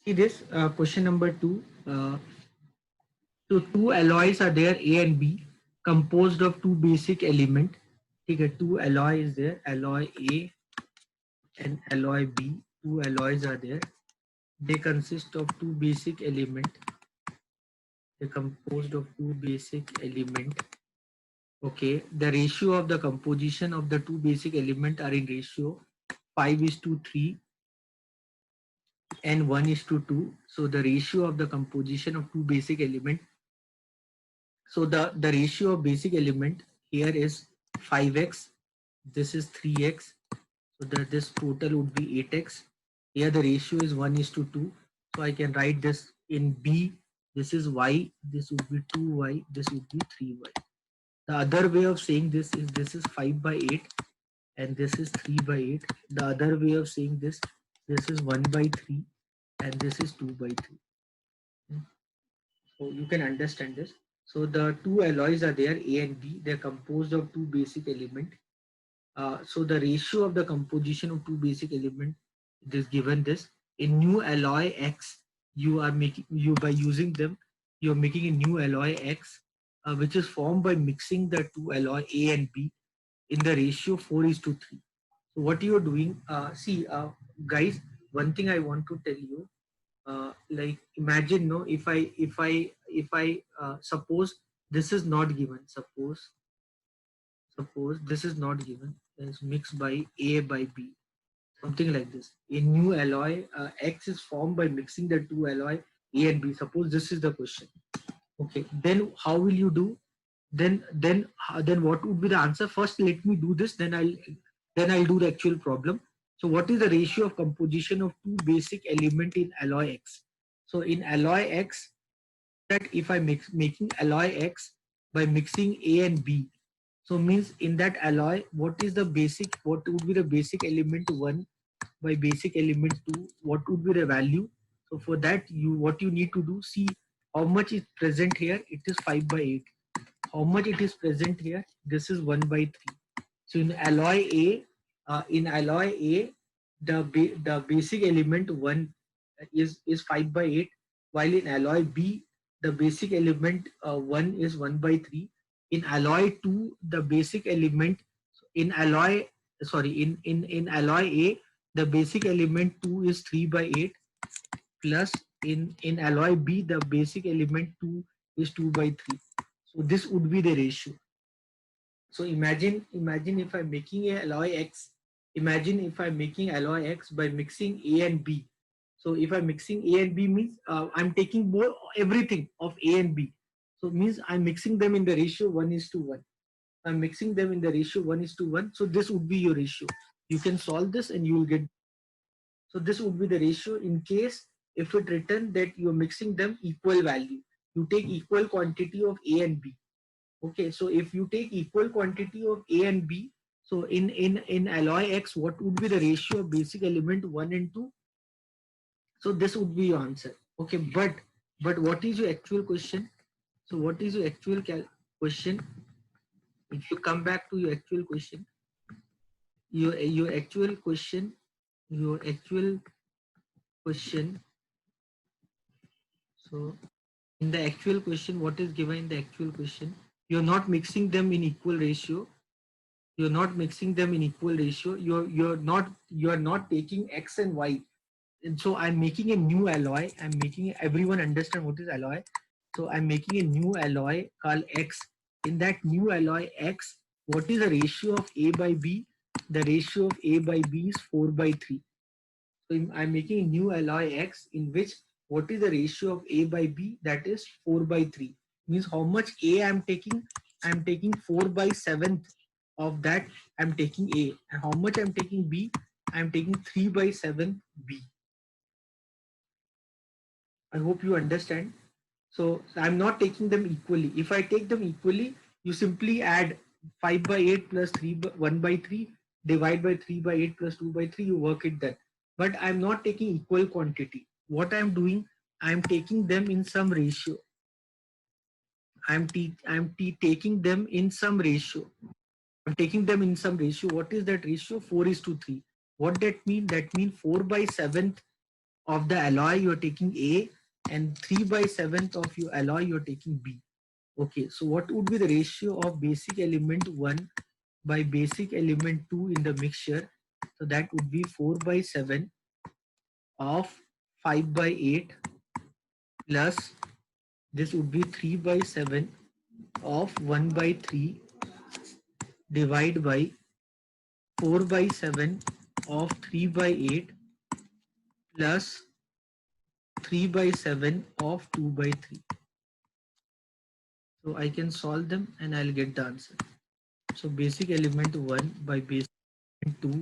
See this question number 2. So two alloys are there, A and B, composed of two basic element. Okay, two alloy is there, alloy A and alloy B. Two alloys are there. They consist of two basic elements. They're composed of two basic elements. Okay, the ratio of the composition of the two basic elements are in ratio 5:3 and 1:2. So the ratio of the composition of two basic elements. So the ratio of basic element here is 5x. This is 3x. So that this total would be 8x. Here the ratio is 1:2. So I can write this in B. This is y. This would be 2y. This would be 3y. The other way of saying this is 5/8 and this is 3/8. The other way of saying this is 1/3 and this is 2/3. So you can understand this. So the two alloys are there, A and B. They're composed of two basic elements. So the ratio of the composition of two basic elements is given this. In new alloy X, you are making by using them, you are making a new alloy X, which is formed by mixing the two alloy A and B in the ratio 4:3. So what you are doing, guys, one thing I want to tell you, like imagine, no, if I suppose this is not given, suppose this is not given, is mixed by A by B, something like this. A new alloy X is formed by mixing the two alloy A and B. Suppose this is the question. Okay, then how will you do? Then what would be the answer? First, let me do this. Then I'll do the actual problem. So, what is the ratio of composition of two basic element in alloy X? So, in alloy X, that if I making alloy X by mixing A and B, so means in that alloy, what would be the basic element 1 by basic element 2? What would be the value? So for that, what you need to do, see how much is present here. It is 5/8. How much it is present here? This is 1/3. So in alloy A, the basic element 1 is 5/8, while in alloy B, the basic element 1 is 1/3. In alloy 2, the basic element in alloy in alloy A, the basic element 2 is 3/8, plus in alloy B, the basic element 2 is 2/3. So this would be the ratio. So imagine if I'm making a alloy X. Imagine if I'm making alloy X by mixing A and B. So if I'm mixing A and B means I'm taking everything of A and B. So means I'm mixing them in the ratio 1:1. I'm mixing them in the ratio 1:1. So this would be your ratio. You can solve this and you will get. So this would be the ratio in case if it written that you're mixing them equal value. You take equal quantity of A and B. Okay, so if you take equal quantity of A and B, so in alloy X, what would be the ratio of basic element 1 and 2? So this would be your answer. Okay, but what is your actual question? So what is your actual question? If you come back to your actual question, your actual question, your actual question. So in the actual question, what is given in the actual question? You're not mixing them in equal ratio. You're not mixing them in equal ratio. You're not taking X and Y. And so I'm making a new alloy. Everyone understand what is alloy. So I'm making a new alloy called X. In that new alloy X, what is the ratio of A by B? The ratio of A by B is 4/3. So I'm making a new alloy X in which what is the ratio of A by B? That is 4/3. Means how much A I'm taking? I'm taking 4/7 of that. I'm taking A. And how much I'm taking B? I'm taking 3/7 B. I hope you understand. So I'm not taking them equally. If I take them equally, you simply add 5/8 plus 1/3, divide by 3/8 plus 2/3, you work it then. But I'm not taking equal quantity. What I'm doing, I'm taking them in some ratio. Taking them in some ratio. I'm taking them in some ratio. What is that ratio? 4:3. What that mean? That means 4/7 of the alloy you're taking A and 3/7 of your alloy you're taking B. Okay, so what would be the ratio of basic element 1 by basic element 2 in the mixture? So that would be 4 by 7 of 5 by 8 plus this would be 3 by 7 of 1 by 3 divide by 4 by 7 of 3 by 8 plus 3 by 7 of 2 by 3. So I can solve them and I'll get the answer. So basic element 1 by basic element 2.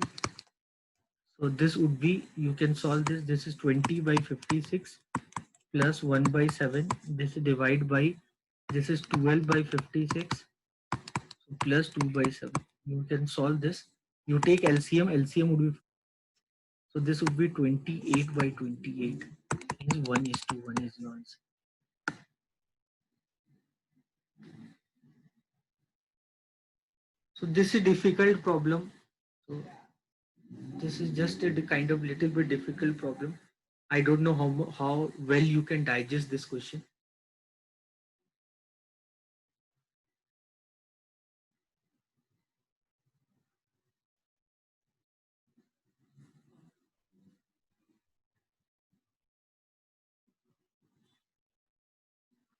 So this would be, you can solve this. This is 20 by 56 plus 1 by 7. This is divide by, this is 12 by 56 plus 2 by 7. You can solve this. You take LCM. LCM would be, so this would be 28 by 28. Means 1 is to 1 is your answer. So this is difficult problem. So this is just a kind of little bit difficult problem. I don't know how well you can digest this question.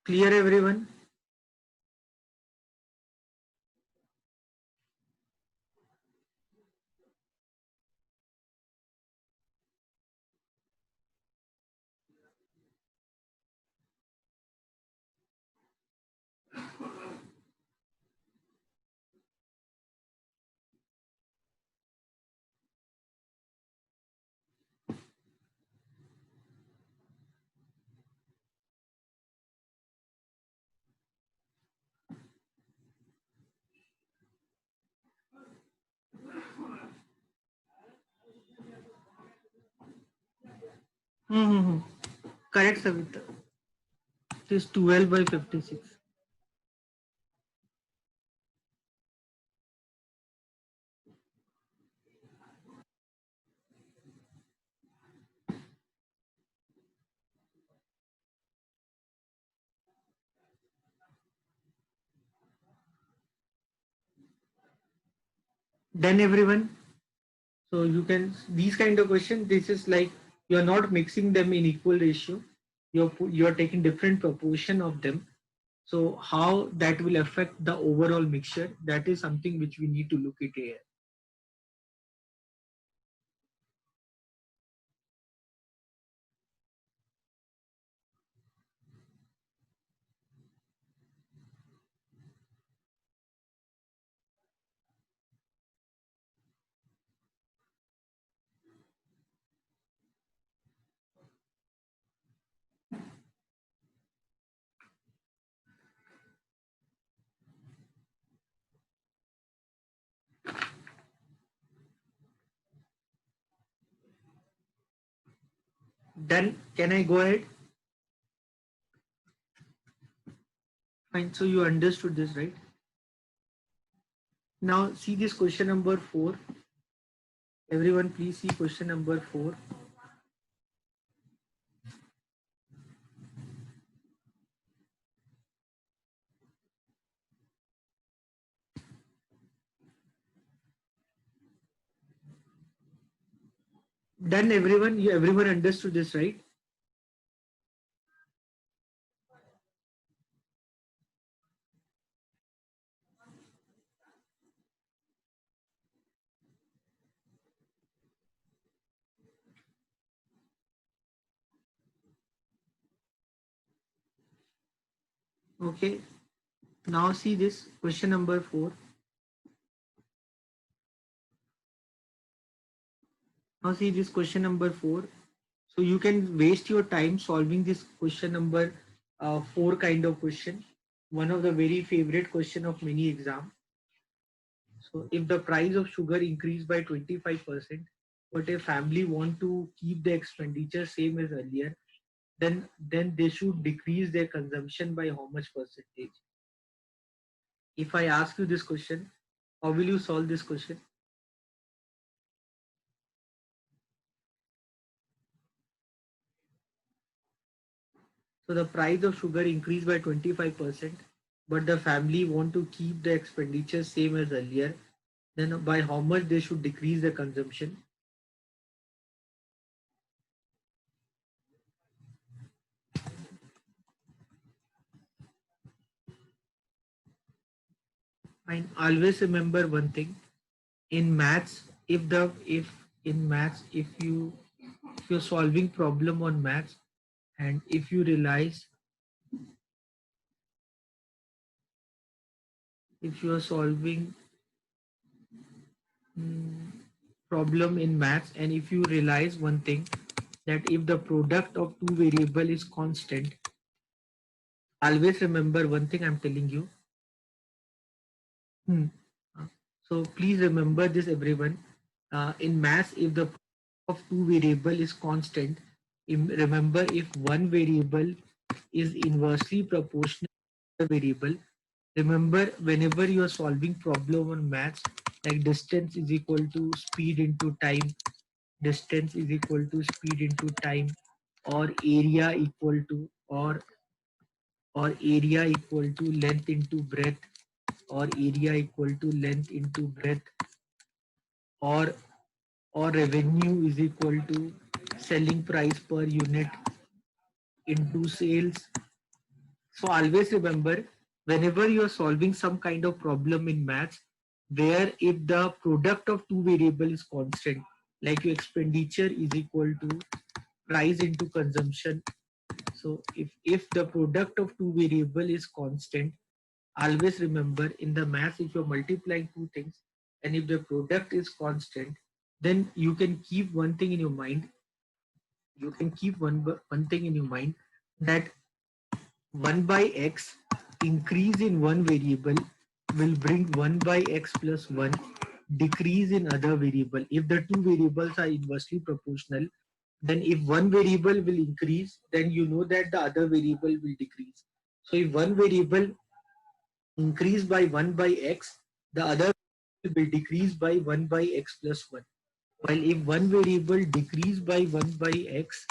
Clear everyone? Mm-hmm. Correct, Savita. It is 12 by 56. Done everyone? So you can, these kind of questions, this is like you're not mixing them in equal ratio. You're taking different proportion of them. So how that will affect the overall mixture, that is something which we need to look at here. Then can I go ahead? Fine. So you understood this, right? Now see this question number 4. Everyone please see question number 4. Done everyone? Everyone understood this, right? Okay. Now see this question number 4. Now see this question number 4. So you can waste your time solving this question number 4 kind of question. One of the very favorite question of many exam. So if the price of sugar increased by 25%, but a family want to keep the expenditure same as earlier, then they should decrease their consumption by how much percentage? If I ask you this question, how will you solve this question? So the price of sugar increased by 25%, but the family want to keep the expenditure same as earlier. then by how much they should decrease the consumption. And always remember one thing in maths, if in maths, if you're solving problem on maths, and if you realize, if you are solving problem in maths, and if you realize one thing, that if the product of two variable is constant, always remember one thing I'm telling you. Hmm. So please remember this, everyone. In maths, if the of two variable is constant, remember if one variable is inversely proportional to the variable. Remember, whenever you are solving problem on maths, like distance is equal to speed into time, distance is equal to speed into time, or area equal to, or area equal to length into breadth, or area equal to length into breadth, or revenue is equal to selling price per unit into sales. So always remember, whenever you are solving some kind of problem in maths, where if the product of two variable is constant, like your expenditure is equal to price into consumption. So if the product of two variable is constant, always remember in the math, if you're multiplying two things and if the product is constant, then you can keep one thing in your mind. You can keep one thing in your mind, that 1 by x increase in one variable will bring 1 by x plus 1 decrease in other variable. If the two variables are inversely proportional, then if one variable will increase, then you know that the other variable will decrease. So if one variable increase by 1 by x, the other will decrease by 1 by x plus 1. While if one variable decrease by 1 by x,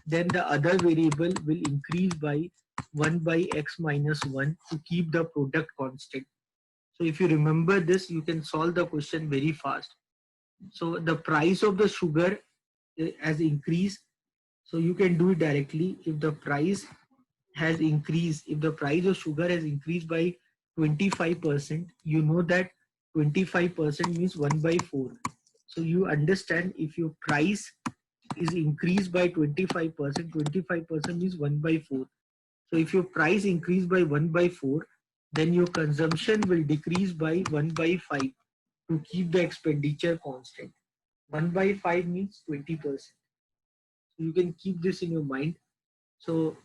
then the other variable will increase by 1 by x minus 1 to keep the product constant. So if you remember this, you can solve the question very fast. So the price of the sugar has increased. So you can do it directly. If the price has increased, if the price of sugar has increased by 25%, you know that 25% means 1 by 4. So you understand, if your price is increased by 25%, 25% means 1 by 4. So if your price increased by 1 by 4, then your consumption will decrease by 1 by 5 to keep the expenditure constant. 1 by 5 means 20%. So you can keep this in your mind. So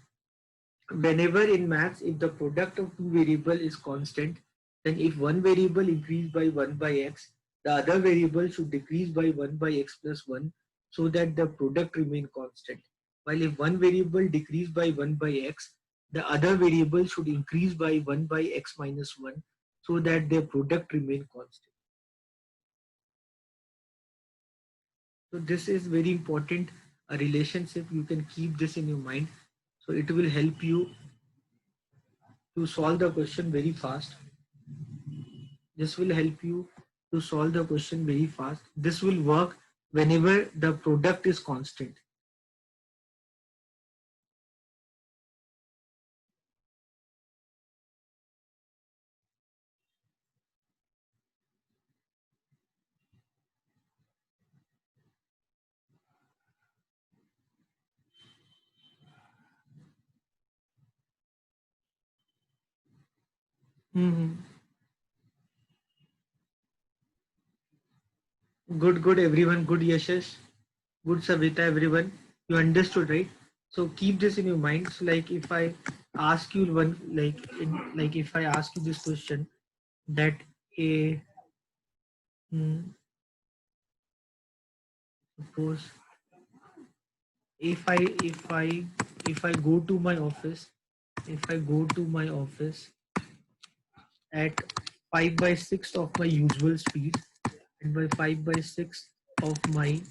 whenever in maths, if the product of two variable is constant, then if one variable increased by 1 by x, the other variable should decrease by 1 by x plus 1, so that the product remain constant. While if one variable decreased by 1 by x, the other variable should increase by 1 by x minus 1, so that their product remain constant. So this is very important, a relationship. You can keep this in your mind. So it will help you to solve the question very fast. This will help you to solve the question very fast. This will work whenever the product is constant. Mhm. Good, good, everyone. Good, Yashash. Good, Savita, everyone. You understood, right? So keep this in your mind. So, like, if I ask you one, like if I ask you this question, that a suppose if I go to my office, if I go to my office at 5 by 6 of my usual speed, and by 5 by 6 of my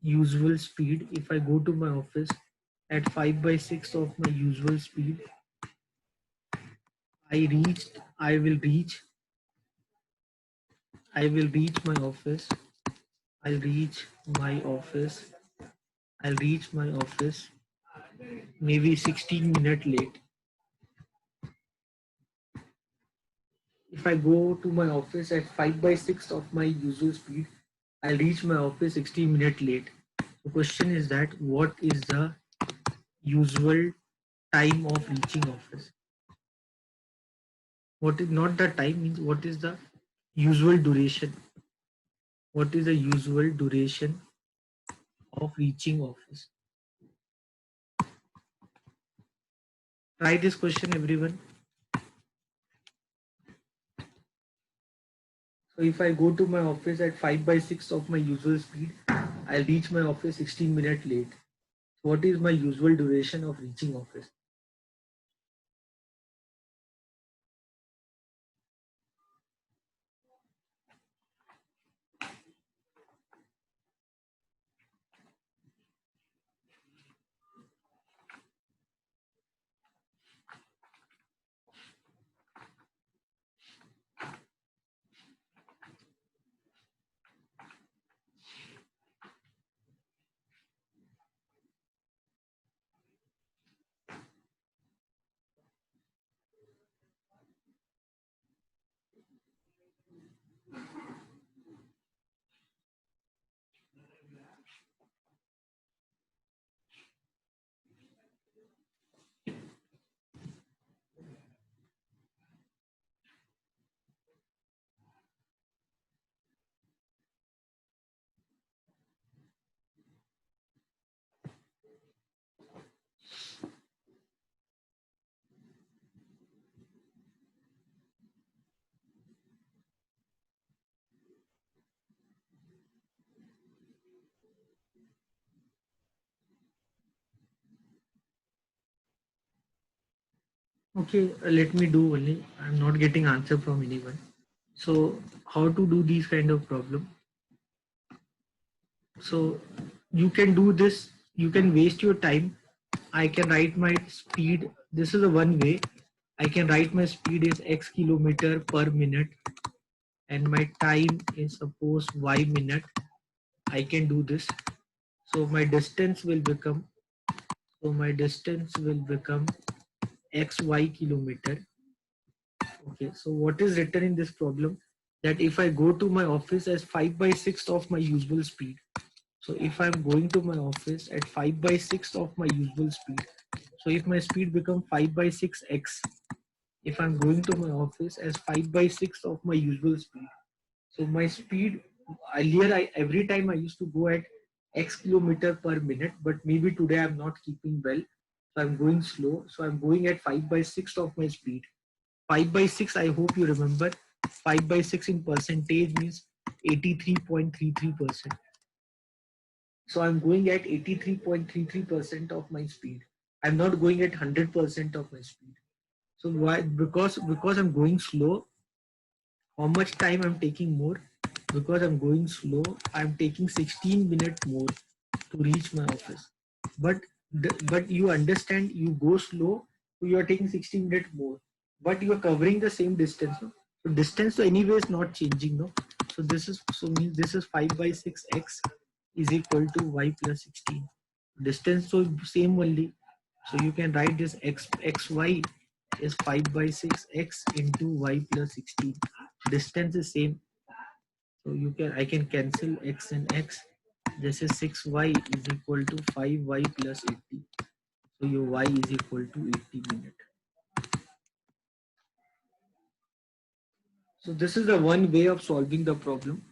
usual speed, if I go to my office at 5 by 6 of my usual speed, I will reach I will reach my office. I'll reach my office. I'll reach my office maybe 16 minutes late. If I go to my office at 5 by 6 of my usual speed, I'll reach my office 16 minutes late. The question is that what is the usual time of reaching office? What is not the time means what is the usual duration? What is the usual duration of reaching office? Try this question, everyone. So if I go to my office at 5 by 6 of my usual speed, I'll reach my office 16 minutes late. So what is my usual duration of reaching office? Okay, let me do only. I'm not getting answer from anyone. So how to do these kind of problem? So you can do this. You can waste your time. I can write my speed. This is a one way. I can write my speed is x kilometer per minute and my time is suppose y minute. I can do this. So my distance will become xy kilometer. Okay, so what is written in this problem that if I go to my office as 5 by 6 of my usual speed. So if I'm going to my office at 5 by 6 of my usual speed. So if my speed become 5 by 6x, if I'm going to my office as 5 by 6 of my usual speed. So my speed earlier, every time I used to go at x kilometer per minute, but maybe today I'm not keeping well. So I'm going slow. So I'm going at 5 by 6 of my speed. 5 by 6, I hope you remember. 5 by 6 in percentage means 83.33%. So I'm going at 83.33% of my speed. I'm not going at 100% of my speed. So why? Because I'm going slow. How much time I'm taking more? Because I'm going slow, I'm taking 16 minutes more to reach my office. But but you understand, you go slow, so you are taking 16 minutes more. But you are covering the same distance. No? So distance so anyway is not changing. No. So this is so means this is 5 by 6x is equal to y plus 16. Distance so same only. So you can write this xy is 5 by 6x into y plus 16. Distance is same. So I can cancel x and x. This is 6y is equal to 5y plus 80. So your y is equal to 80 minutes. So this is the one way of solving the problem.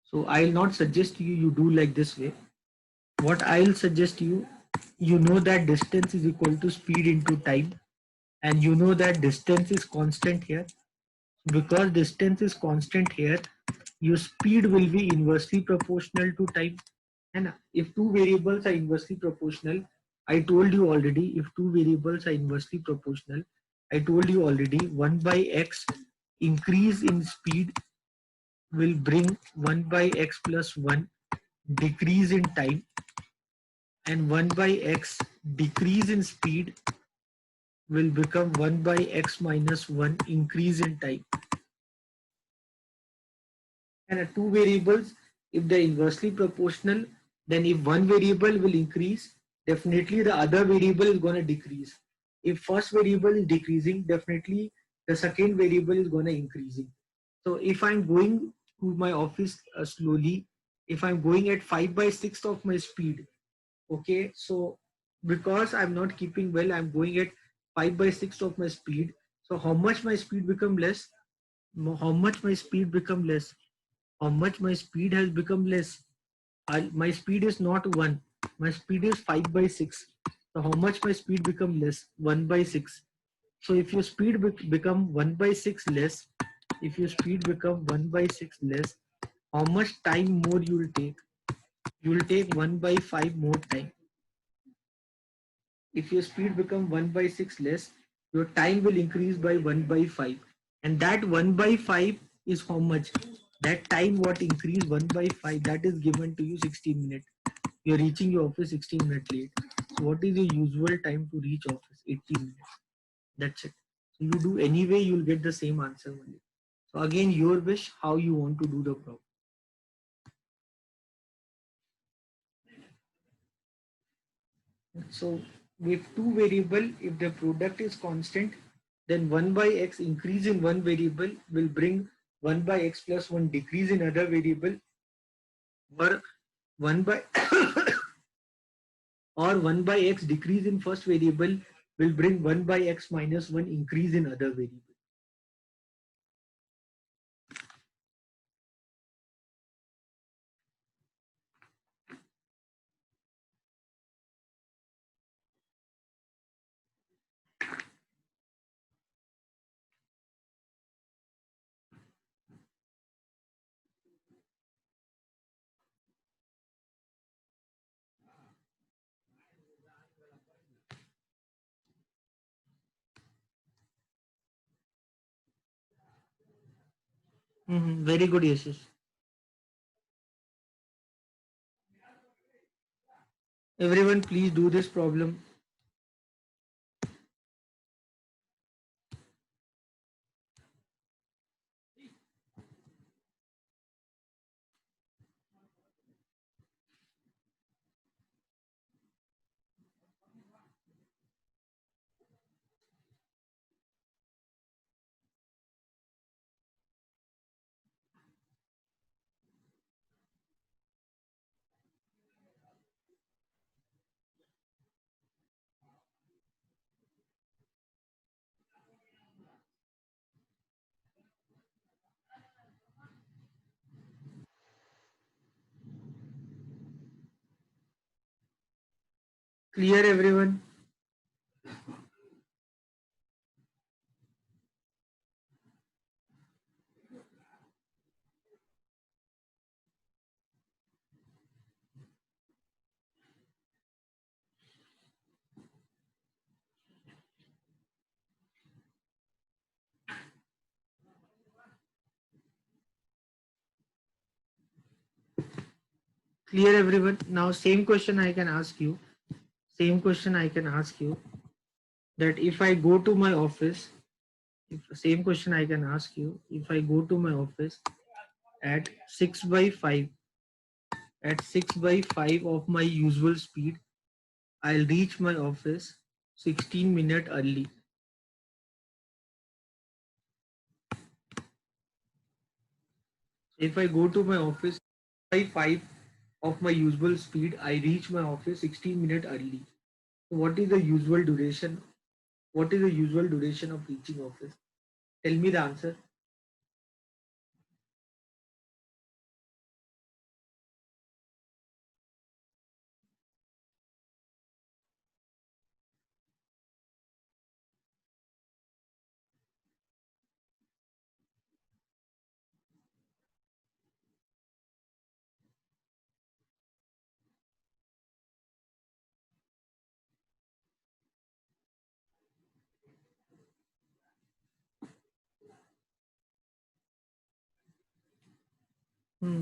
So I'll not suggest you do like this way. What I'll suggest you know that distance is equal to speed into time, and you know that distance is constant here. Because distance is constant here, your speed will be inversely proportional to time. And if two variables are inversely proportional, I told you already, if two variables are inversely proportional, I told you already 1 by x increase in speed will bring 1 by x plus 1 decrease in time, and 1 by x decrease in speed will become 1 by x minus 1 increase in time. And two variables, if they're inversely proportional, then if one variable will increase, definitely the other variable is going to decrease. If first variable is decreasing, definitely the second variable is going to increasing. So if I'm going to my office slowly, if I'm going at 5 by 6 of my speed, okay, so because I'm not keeping well, I'm going at 5 by 6 of my speed. So how much my speed become less? How much my speed become less? How much my speed has become less? My speed is not 1. My speed is 5 by 6. So how much my speed become less? 1 by 6. So if your speed become 1 by 6 less, if your speed become 1 by 6 less, how much time more you will take? You will take 1 by 5 more time. If your speed become 1 by 6 less, your time will increase by 1 by 5. And that 1 by 5 is how much? That time what increase 1 by 5, that is given to you 16 minutes. You're reaching your office 16 minutes late. So what is your usual time to reach office? 18 minutes. That's it. So you do anyway, you'll get the same answer only. So again, your wish, how you want to do the problem. So with two variable, if the product is constant, then 1 by x increase in one variable will bring 1 by x plus 1 decrease in other variable, or 1 by or 1 by x decrease in first variable will bring 1 by x minus 1 increase in other variable. Very good, yes. Everyone, please do this problem. Clear, everyone? Clear, everyone? Now same question I can ask you. Same question I can ask you, that if I go to my office, if same question I can ask you, if I go to my office at 6 by 5, at 6 by 5 of my usual speed, I'll reach my office 16 minutes early. If I go to my office by 5 of my usual speed, I reach my office 16 minutes early. So what is the usual duration? What is the usual duration of reaching office? Tell me the answer.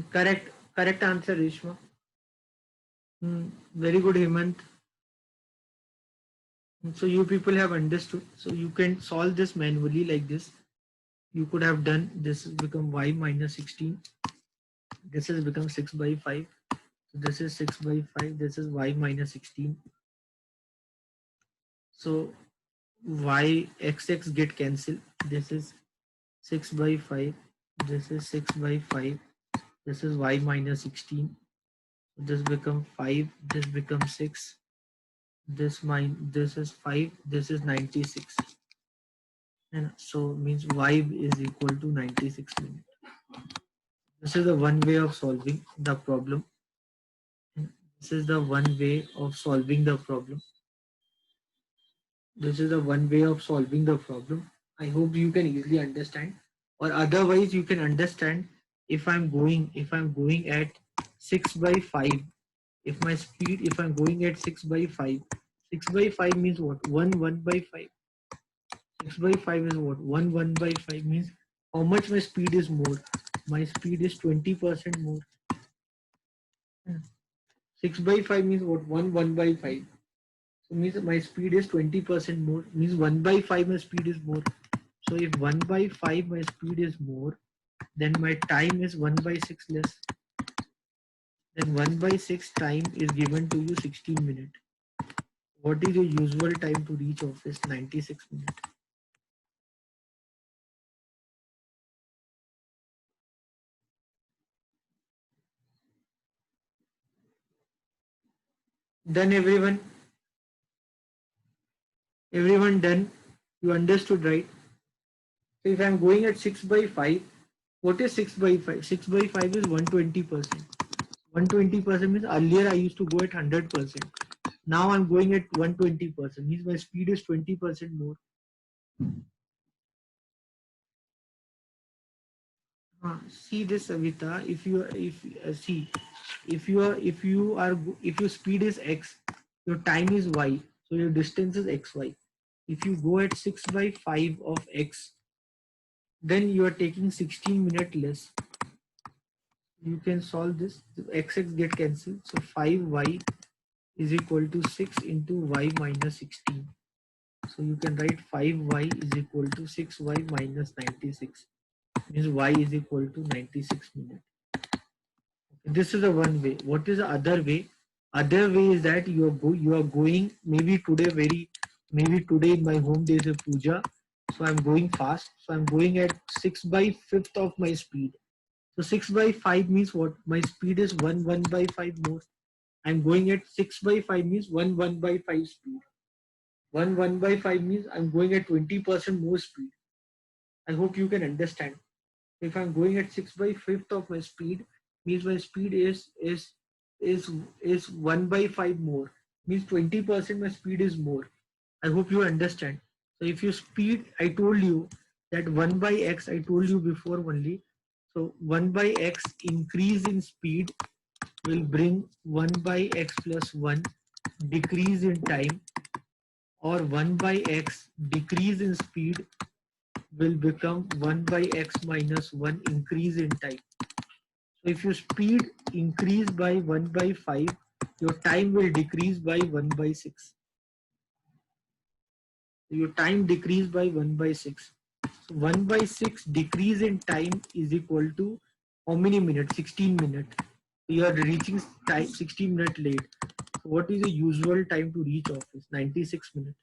Correct. Correct answer, Rishma. Very good, Hemant. So you people have understood. So you can solve this manually like this. You could have done this has become y minus 16. This has become 6 by 5. So this is 6 by 5. This is y minus 16. So y xx get cancelled. This is 6 by 5. This is 6 by 5. This is y minus 16. This become 5. This becomes 6. This is 5. This is 96. And so means y is equal to 96 minutes. This is the one way of solving the problem. This is the one way of solving the problem. This is the one way of solving the problem. I hope you can easily understand, or otherwise you can understand if I'm going at 6 by 5. If I'm going at 6 by 5, 6 by 5 means what? 1 by 5. 6 by 5 is what? 1 by 5 means how much my speed is more? My speed is 20% more. 6 by 5 means what? 1 by 5. So means my speed is 20% more. Means 1 by 5 my speed is more. So if 1 by 5 my speed is more, then my time is 1 by 6 less. Then 1 by 6 time is given to you 16 minutes. What is your usual time to reach office? 96 minutes. Done everyone? Everyone done? You understood, right? So if I'm going at 6 by 5, what is 6 by 5? 6 by 5 is 120%. 120% means earlier I used to go at 100%. Now I'm going at 120%. Means my speed is 20% more. See this, Savita. If your speed is x, your time is y, so your distance is xy. If you go at 6 by 5 of x, then you are taking 16 minutes less. You can solve this. Xx get cancelled, so 5y is equal to 6 into y minus 16. So you can write 5y is equal to 6y minus 96. Means y is equal to 96 minutes. This is the one way. What is the other way? Other way is that you are going, maybe today in my home there is a puja, so I'm going fast. So I'm going at 6 by 5th of my speed. So 6 by 5 means what? My speed is 1 by 5 more. I'm going at 6 by 5 means 1 by 5 speed. 1 by 5 means I'm going at 20% more speed. I hope you can understand. If I'm going at 6 by 5th of my speed, means my speed is 1 by 5 more. Means 20% my speed is more. I hope you understand. So if you speed, I told you that 1 by x, I told you before only. So 1 by x increase in speed will bring 1 by x plus 1 decrease in time, or 1 by x decrease in speed will become 1 by x minus 1 increase in time. So if your speed increase by 1 by 5, your time will decrease by 1 by 6. So your time decrease by 1 by 6. So 1 by 6 decrease in time is equal to how many minutes? 16 minutes. You are reaching time 16 minutes late. So what is the usual time to reach office? 96 minutes.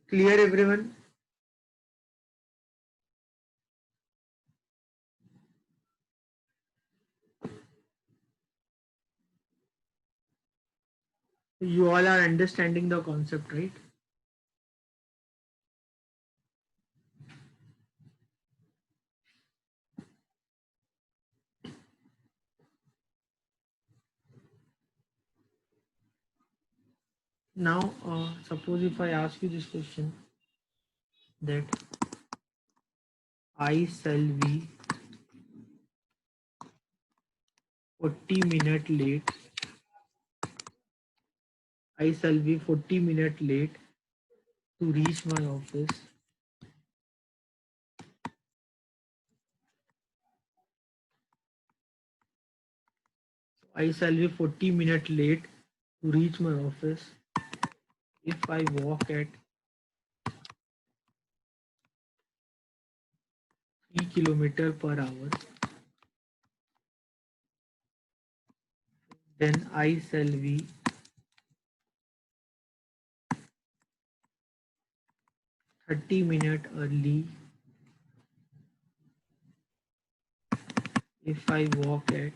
Clear everyone? You all are understanding the concept, right? Now, suppose if I ask you this question, that I shall be 40 minutes late. I shall be 40 minutes late to reach my office. I shall be 40 minutes late to reach my office. If I walk at 3 kilometers per hour, then I shall be 30 minutes early if I walk at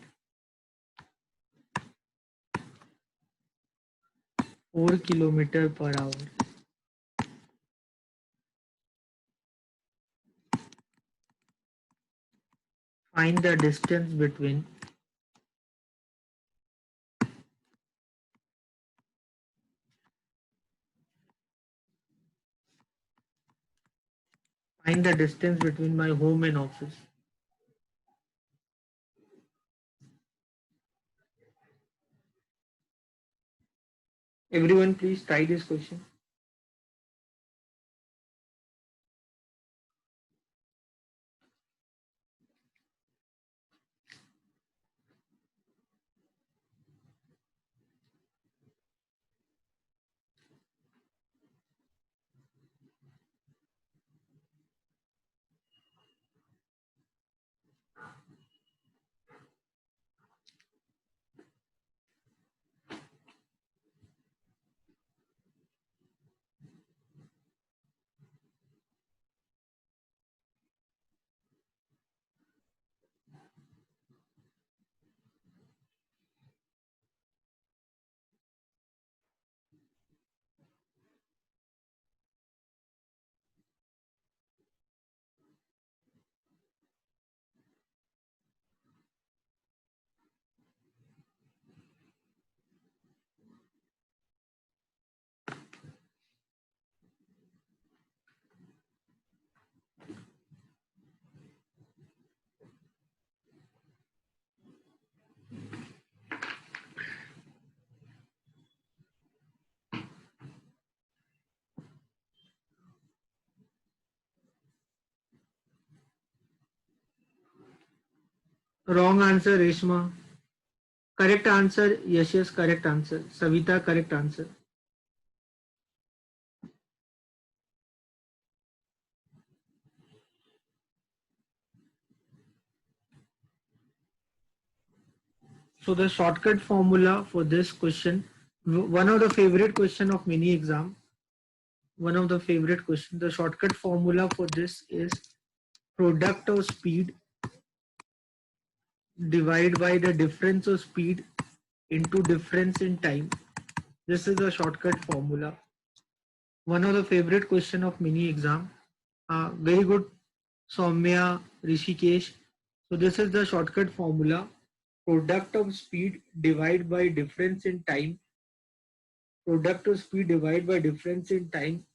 4 kilometers per hour. Find the distance between my home and office. Everyone, please try this question. Wrong answer, Reshma. Correct answer, Yashish, correct answer. Savita, correct answer. So the shortcut formula for this question, one of the favorite question of mini exam, the shortcut formula for this is product of speed divided by the difference of speed into difference in time. This is a shortcut formula. One of the favorite question of mini exam. Very good, Soumya, Rishikesh. So this is the shortcut formula. Product of speed divided by difference in time. Product of speed divided by difference in time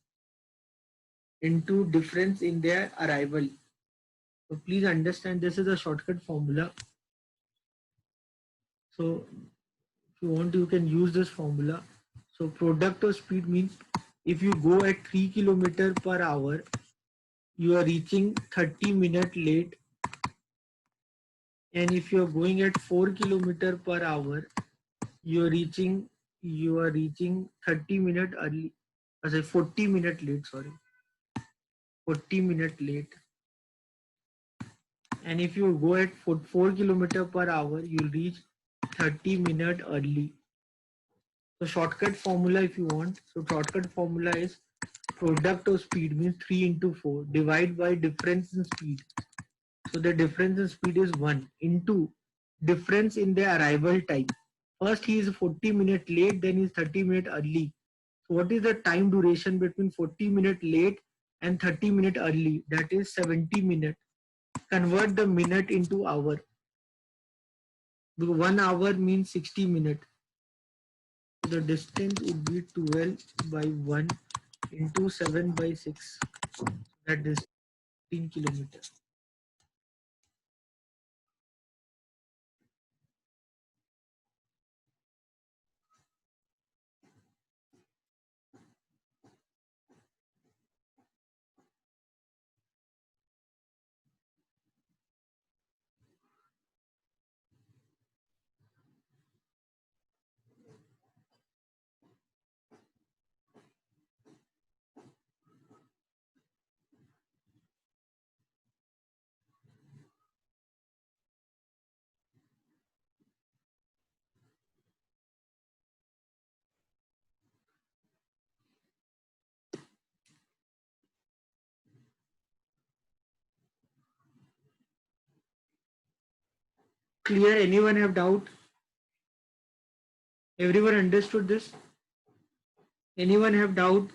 into difference in their arrival. So please understand this is a shortcut formula. So if you want, you can use this formula. So product of speed means if you go at 3 kilometers per hour, you are reaching 30 minutes late. And if you are going at 4 kilometers per hour, you are reaching 30 minutes early. I say 40 minutes late, sorry. 40 minutes late. And if you go at 4 kilometers per hour, you'll reach 30 minutes early. So shortcut formula if you want. So shortcut formula is product of speed means 3 into 4 divide by difference in speed. So the difference in speed is 1 into difference in the arrival time. First he is 40 minutes late, then he is 30 minutes early. So what is the time duration between 40 minutes late and 30 minutes early? That is 70 minutes. Convert the minute into hour. Because 1 hour means 60 minutes. So the distance would be 12 by 1 into 7 by 6. That is 15 kilometers. Clear? Anyone have doubt? Everyone understood this? Anyone have doubt?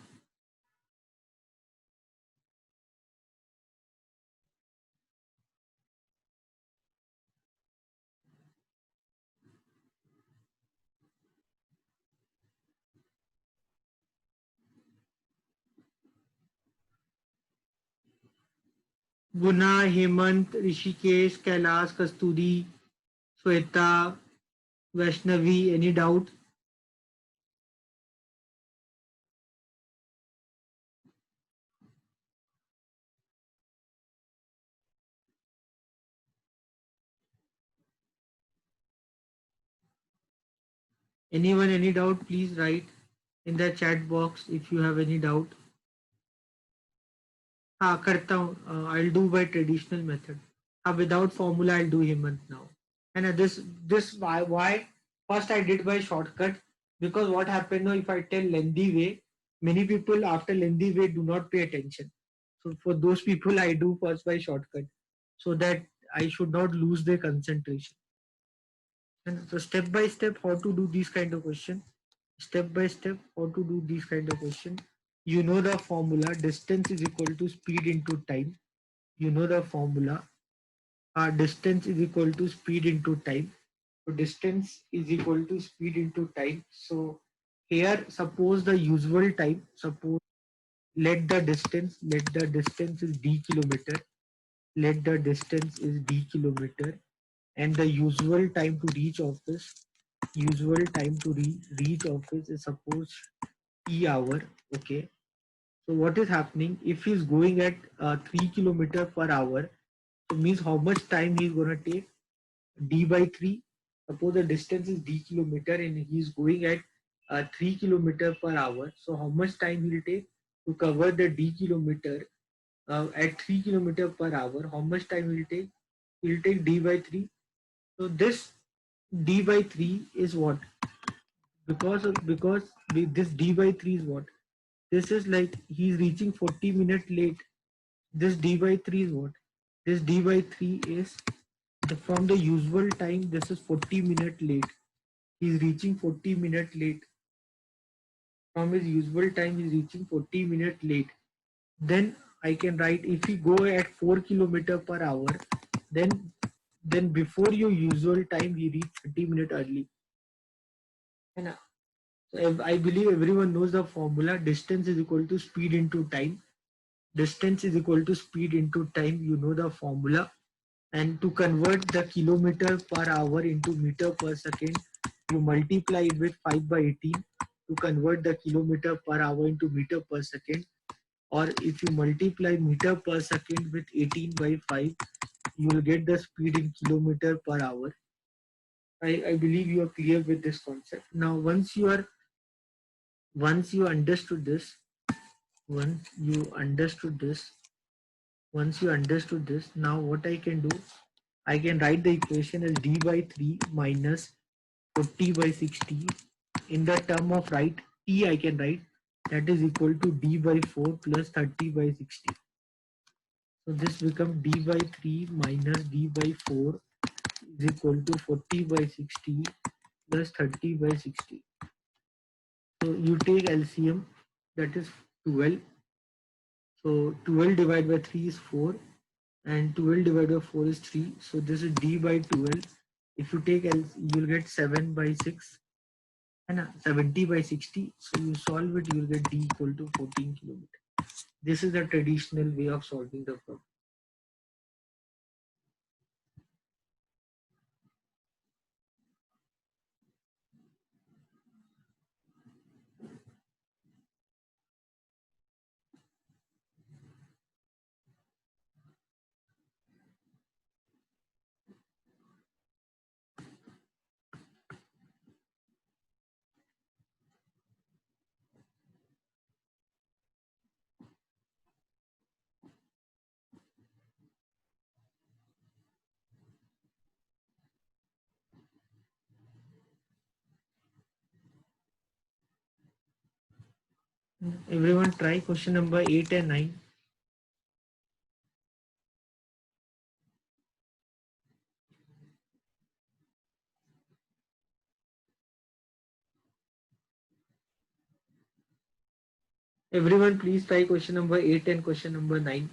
Guna, Hemant, Rishikesh, Kailash, Kasturi, Sweta, Vaishnavi, any doubt? Anyone, any doubt? Please write in the chat box if you have any doubt. हाँ करता हूँ. I'll do by traditional method. Without formula I'll do Hemant now. And this why first I did by shortcut, because what happened now, if I tell lengthy way, many people after lengthy way do not pay attention. So for those people I do first by shortcut, so that I should not lose their concentration. And so step by step how to do these kind of question. Step by step how to do these kind of question. You know the formula, distance is equal to speed into time. You know the formula, distance is equal to speed into time. So distance is equal to speed into time. So here suppose the usual time, suppose let the distance is d kilometer, let the distance is d kilometer, and the usual time to reach office, usual time to reach office is suppose e hour. Okay, so what is happening if he's going at 3 kilometer per hour, so means how much time he's gonna take, d by 3. Suppose the distance is d kilometer and he's going at 3 kilometer per hour, so how much time he'll take to cover the d kilometer at 3 kilometer per hour? How much time will take? He'll take d by 3. So this d by 3 is what? This d by 3 is what? This is like he's reaching 40 minutes late. This d by 3 is what? This d by 3 is from the usual time. This is 40 minutes late. He's reaching 40 minutes late. From his usual time, he's reaching 40 minutes late. Then I can write, if you go at 4 kilometer per hour, then before your usual time, he reach 30 minutes early. And so I believe everyone knows the formula. Distance is equal to speed into time. Distance is equal to speed into time. You know the formula. And to convert the kilometer per hour into meter per second, you multiply it with 5 by 18 to convert the kilometer per hour into meter per second. Or if you multiply meter per second with 18 by 5, you will get the speed in kilometer per hour. I believe you are clear with this concept. Now once you understood this, once you understood this, now what I can do, I can write the equation as d by 3 minus 40 by 60. In the term of right t, I can write that is equal to d by 4 plus 30 by 60. So this becomes d by 3 minus d by 4 is equal to 40 by 60 plus 30 by 60. So you take LCM, that is 12. So 12 divided by 3 is 4 and 12 divided by 4 is 3. So this is d by 12. If you take L, you'll get 7 by 6 and 70 by 60. So you solve it, you'll get d equal to 14 kilometer. This is the traditional way of solving the problem. Everyone try question number 8 and 9. Everyone, please try question number 8 and question number 9.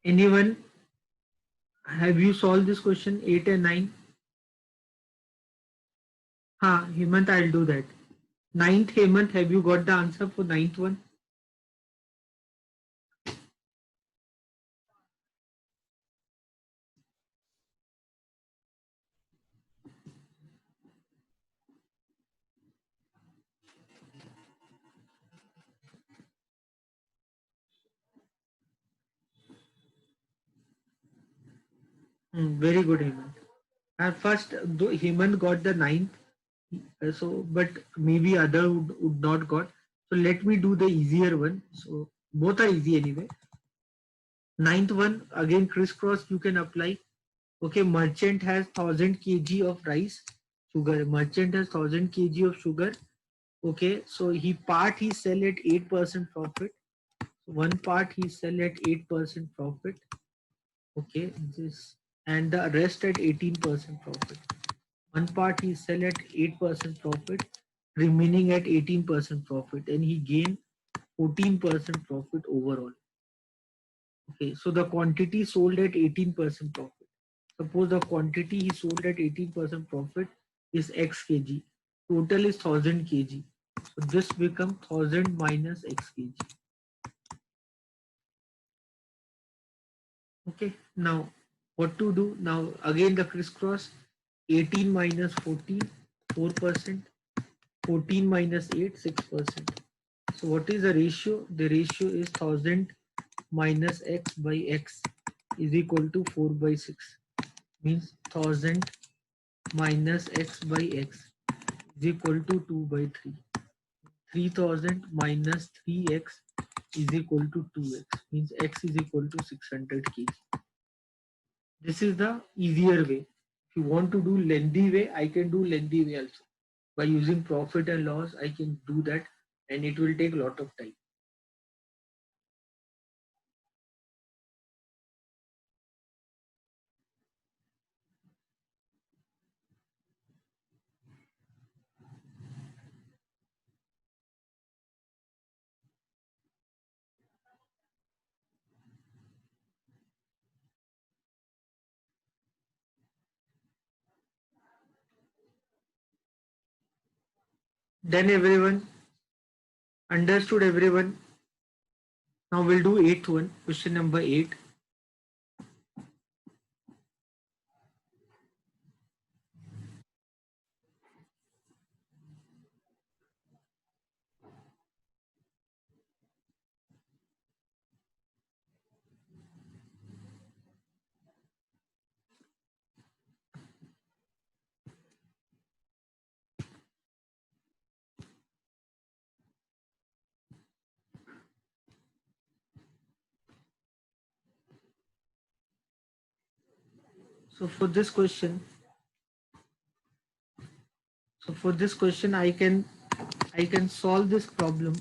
Anyone, have you solved this question 8 and 9? Ha, Hemant, I'll do that. Ninth, Hemant, have you got the answer for ninth one? Very good, Hemant. At first, though Hemant got the ninth, but maybe other would not got. So let me do the easier one. So both are easy anyway. Ninth one, again crisscross you can apply. Okay, merchant has 1000 kg of rice, sugar. Merchant has 1000 kg of sugar. Okay, so he sell at 8% profit. One part he sell at 8% profit. Okay, this and the rest at 18% profit. One part he sell at 8% profit, remaining at 18% profit, and he gain 14% profit overall. Okay, so the quantity sold at 18% profit. Suppose the quantity he sold at 18% profit is X kg. Total is 1000 kg. So this becomes 1000 minus X kg. Okay, now what to do? Now again the crisscross, 18 minus 14, 4%, 14 minus 8, 6%. So what is the ratio? The ratio is 1000 minus X by X is equal to 4 by 6. Means 1000 minus X by X is equal to 2 by 3. 3000 minus 3X is equal to 2X. Means X is equal to 600 kg. This is the easier way. If you want to do lengthy way, I can do lengthy way also. By using profit and loss, I can do that, and it will take a lot of time. Then everyone understood everyone. Now we'll do eighth one, question number 8. So for this question, I can solve this problem.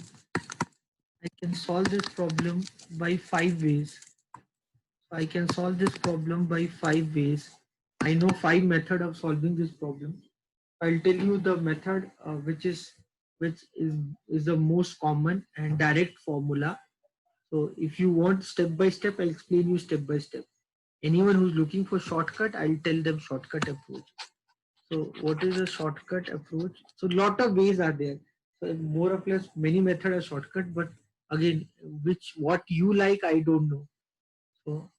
I can solve this problem by 5 ways. So I can solve this problem by 5 ways. I know 5 methods of solving this problem. I'll tell you the method which is the most common and direct formula. So if you want step by step, I'll explain you step by step. Anyone who's looking for shortcut, I'll tell them shortcut approach. So what is a shortcut approach? So lot of ways are there. So more or less many methods are shortcut, but again, what you like, I don't know. So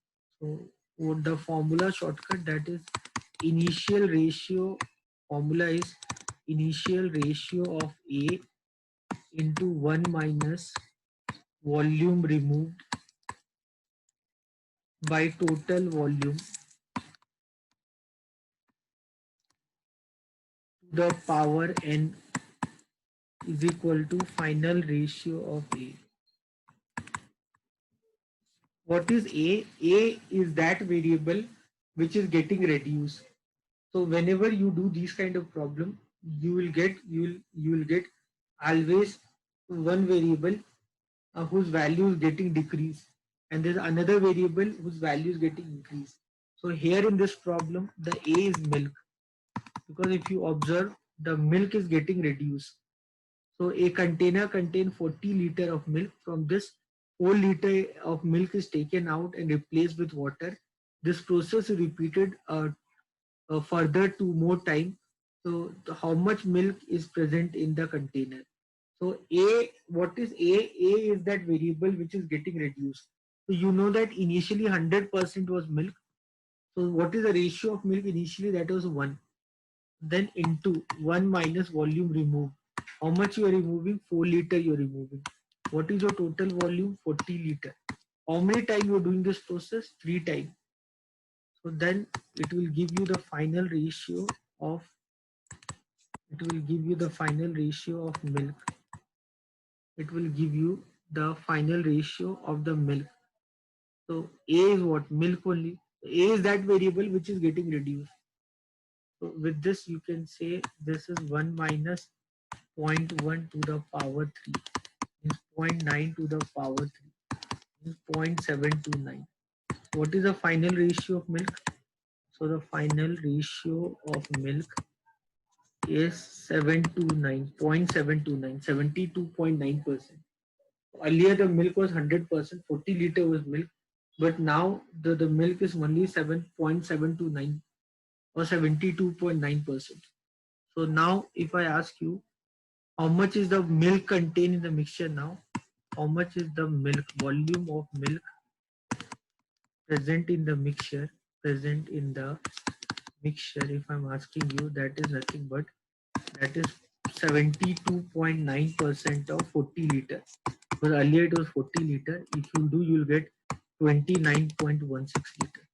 what the formula shortcut, that is initial ratio. Formula is initial ratio of A into 1 minus volume removed by total volume to the power n is equal to final ratio of A. What is A? A is that variable which is getting reduced. So whenever you do these kind of problem, you will get always one variable whose value is getting decreased, and there's another variable whose value is getting increased. So here in this problem, the A is milk, because if you observe, the milk is getting reduced. So a container contains 40 liter of milk. From this, 4 liter of milk is taken out and replaced with water. This process is repeated further 2 more times. So how much milk is present in the container? So A, what is A? A is that variable which is getting reduced. So you know that initially 100% was milk. So what is the ratio of milk initially? That was 1. Then into 1 minus volume removed. How much you are removing? 4 liter you are removing. What is your total volume? 40 liter. How many times you are doing this process? 3 times. So then it will give you the final ratio of, it will give you the final ratio of milk. It will give you the final ratio of the milk. So A is what? Milk only. A is that variable which is getting reduced. So with this you can say this is 1 minus 0.1 to the power 3 is 0.9 to the power 3 is 0.729. What is the final ratio of milk? So the final ratio of milk is 729, 0.729, 72.9%. Earlier the milk was 100%, 40 liter was milk, but now the milk is only 7.729 or 72.9%. So now if I ask you how much is the milk contained in the mixture now, how much is the milk, volume of milk present in the mixture, present in the mixture, if I'm asking you, that is nothing but that is 72.9% of 40 liter. Because earlier it was 40 liter. If you do, you'll get 29.16 liter.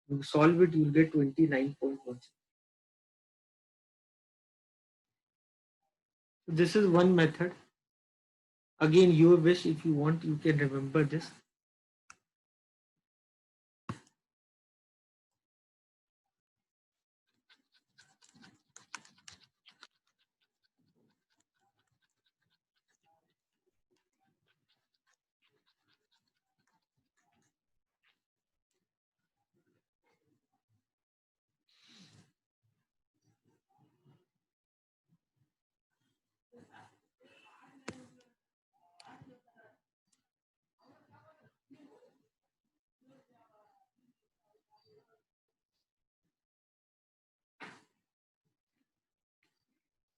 You solve it, you'll get 29.16. So this is one method. Again, your wish, if you want, you can remember this.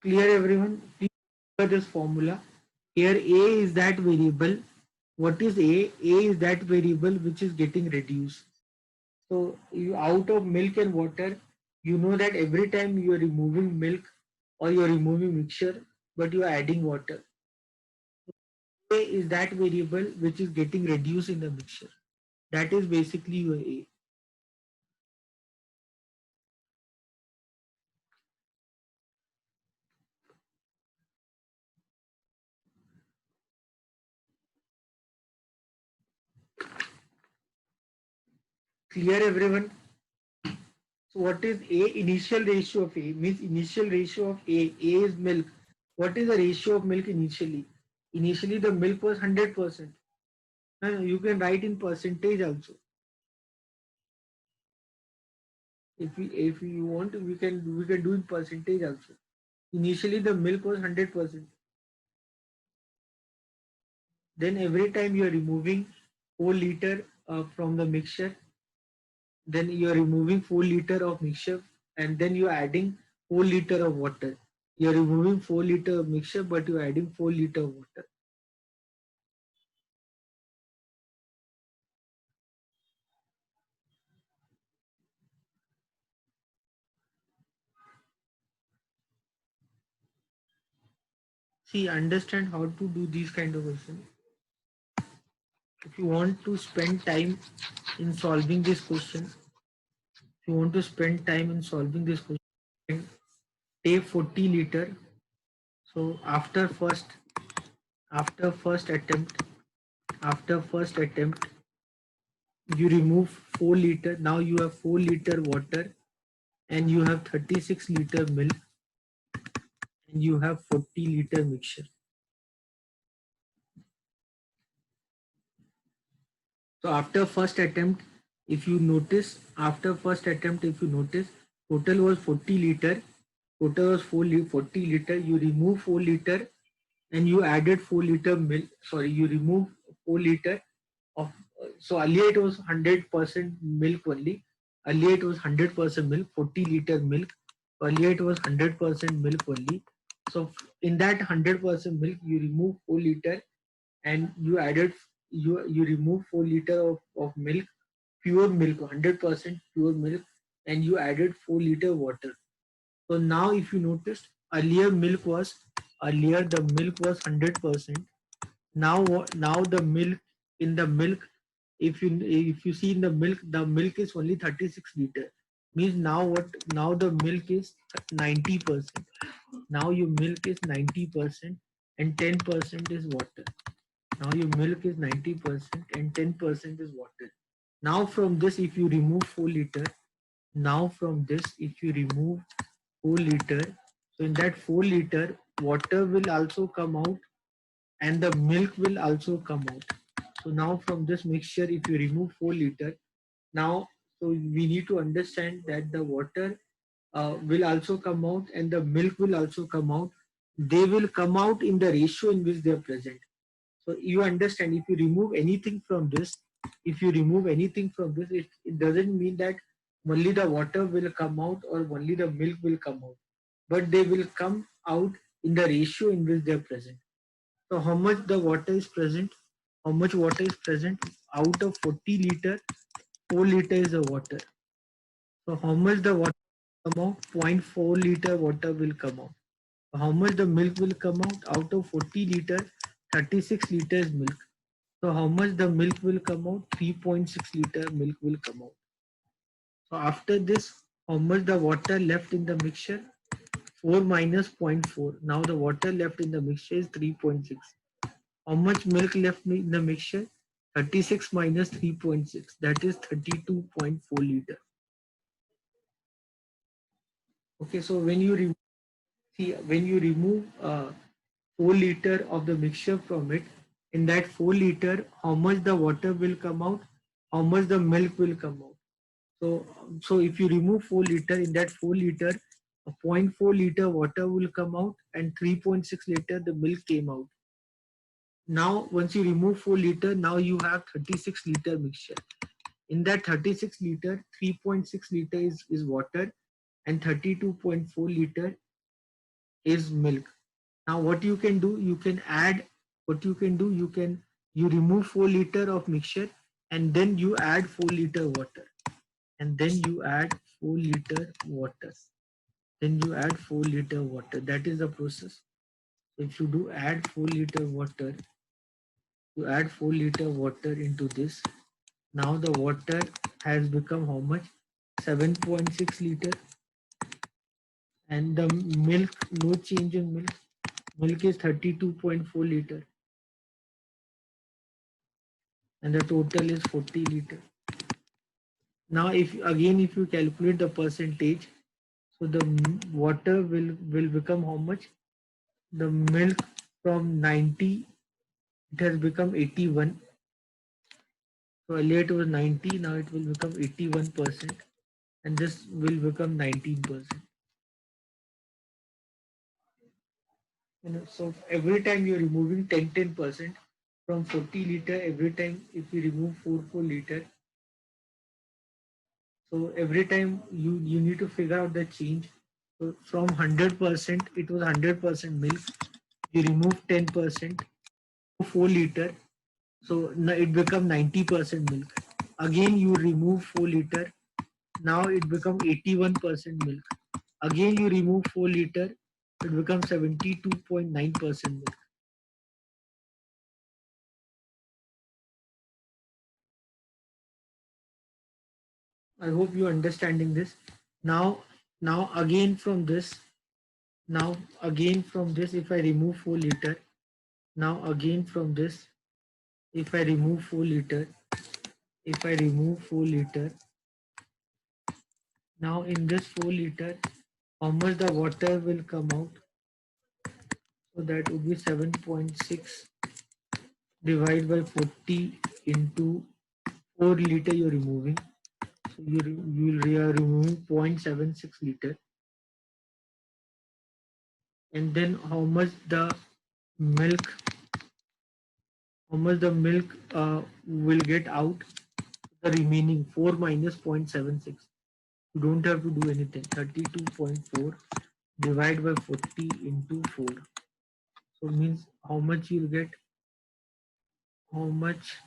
Clear everyone? Please remember this formula. Here A is that variable. What is A? A is that variable which is getting reduced. So you out of milk and water, you know that every time you are removing milk or you are removing mixture, but you are adding water. A is that variable which is getting reduced in the mixture. That is basically your A. Clear everyone? So what is A? Initial ratio of A means initial ratio of A. A is milk. What is the ratio of milk initially? Initially the milk was 100%. You can write in percentage also. If you want, we can do in percentage also. Initially the milk was 100%. Then every time you are removing 4 liter from the mixture, then you are removing 4 liter of mixture, and then you are adding 4 liter of water. You are removing 4 liter of mixture, but you are adding 4 liter of water. See, understand how to do these kind of questions. If you want to spend time in solving this question, if you want to spend time in solving this question, take 40 liter. So after first attempt, after first attempt, you remove 4 liter. Now you have 4 liter water and you have 36 liter milk and you have 40 liter mixture. So after first attempt, if you notice, total was 40 liter, total was 40 liter, you remove 4 liter and you added 4 liter milk, sorry, you remove 4 liter of, so earlier it was 100% milk only, earlier it was 100% milk, 40 liter milk, earlier it was 100% milk only. So in that 100% milk, you remove 4 liter and you added, you remove 4 liter of milk, pure milk, 100% pure milk, and you added 4 liter water. So now if you noticed, earlier the milk was 100%. Now the milk, in the milk if you see in the milk is only 36 liter. Means now what? Now the milk is 90%. Now your milk is 90% and 10% is water. Now your milk is 90% and 10% is water. Now from this, if you remove 4 liter, now from this, if you remove 4 liter, so in that 4 liter, water will also come out and the milk will also come out. So now from this mixture, if you remove 4 liter, now so we need to understand that the water will also come out and the milk will also come out. They will come out in the ratio in which they are present. So you understand, if you remove anything from this, it doesn't mean that only the water will come out or only the milk will come out, but they will come out in the ratio in which they are present. So how much the water is present? How much water is present? Out of 40 liter, 4 liter is the water. So how much the water will come out? 0.4 liter water will come out. So how much the milk will come out? Out of 40 liter, 36 liters milk. So how much the milk will come out? 3.6 liter milk will come out. So after this, how much the water left in the mixture? 4 minus 0.4. Now the water left in the mixture is 3.6. How much milk left in the mixture? 36 minus 3.6. That is 32.4 liter. Okay, so when you remove 4 liter of the mixture from it, in that 4 liter, how much the water will come out? How much the milk will come out? So if you remove 4 liter, in that 4 liter, a 0.4 liter water will come out and 3.6 liter the milk came out. Now once you remove 4 liter, now you have 36 liter mixture. In that 36 liter, 3.6 liter is water and 32.4 liter is milk. Now what you can do, you can add, you remove 4 liter of mixture and then you add 4 liter water. And then you add 4 liter water. Then you add 4 liter water. That is the process. If you do add 4 liter water, you add 4 liter water into this. Now the water has become how much? 7.6 liter. And the milk, no change in milk. Milk is 32.4 liter. And the total is 40 liter. Now if you calculate the percentage, so the water will become how much? The milk from 90, it has become 81. So earlier it was 90, now it will become 81%, and this will become 19%. So every time you're removing 10% from 40 liter, every time if you remove 4 liter, so every time you need to figure out the change. So from 100%, it was 100% milk. You remove 10%, 4 liter. So now it become 90% milk. Again you remove 4 liter. Now it become 81% milk. Again you remove 4 liter. It becomes 72.9% milk. I hope you are understanding this. Now again from this, if I remove 4 liter, now again from this, if I remove 4 liter, now in this 4 liter, how much the water will come out? So that would be 7.6 divided by 40 into 4 liter you're removing. So you are removing 0.76 liter. And then how much the milk will get out? The remaining 4 minus 0.76. You don't have to do anything. 32.4 divided by 40 into 4. So it means how much you'll get, how much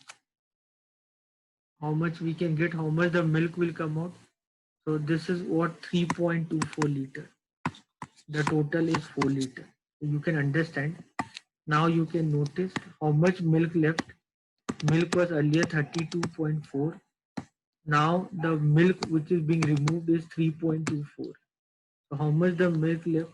we can get, how much the milk will come out. So this is what 3.24 liter. The total is 4 liter. So you can understand. Now you can notice how much milk left. Milk was earlier 32.4. Now the milk which is being removed is 3.24. So how much the milk left?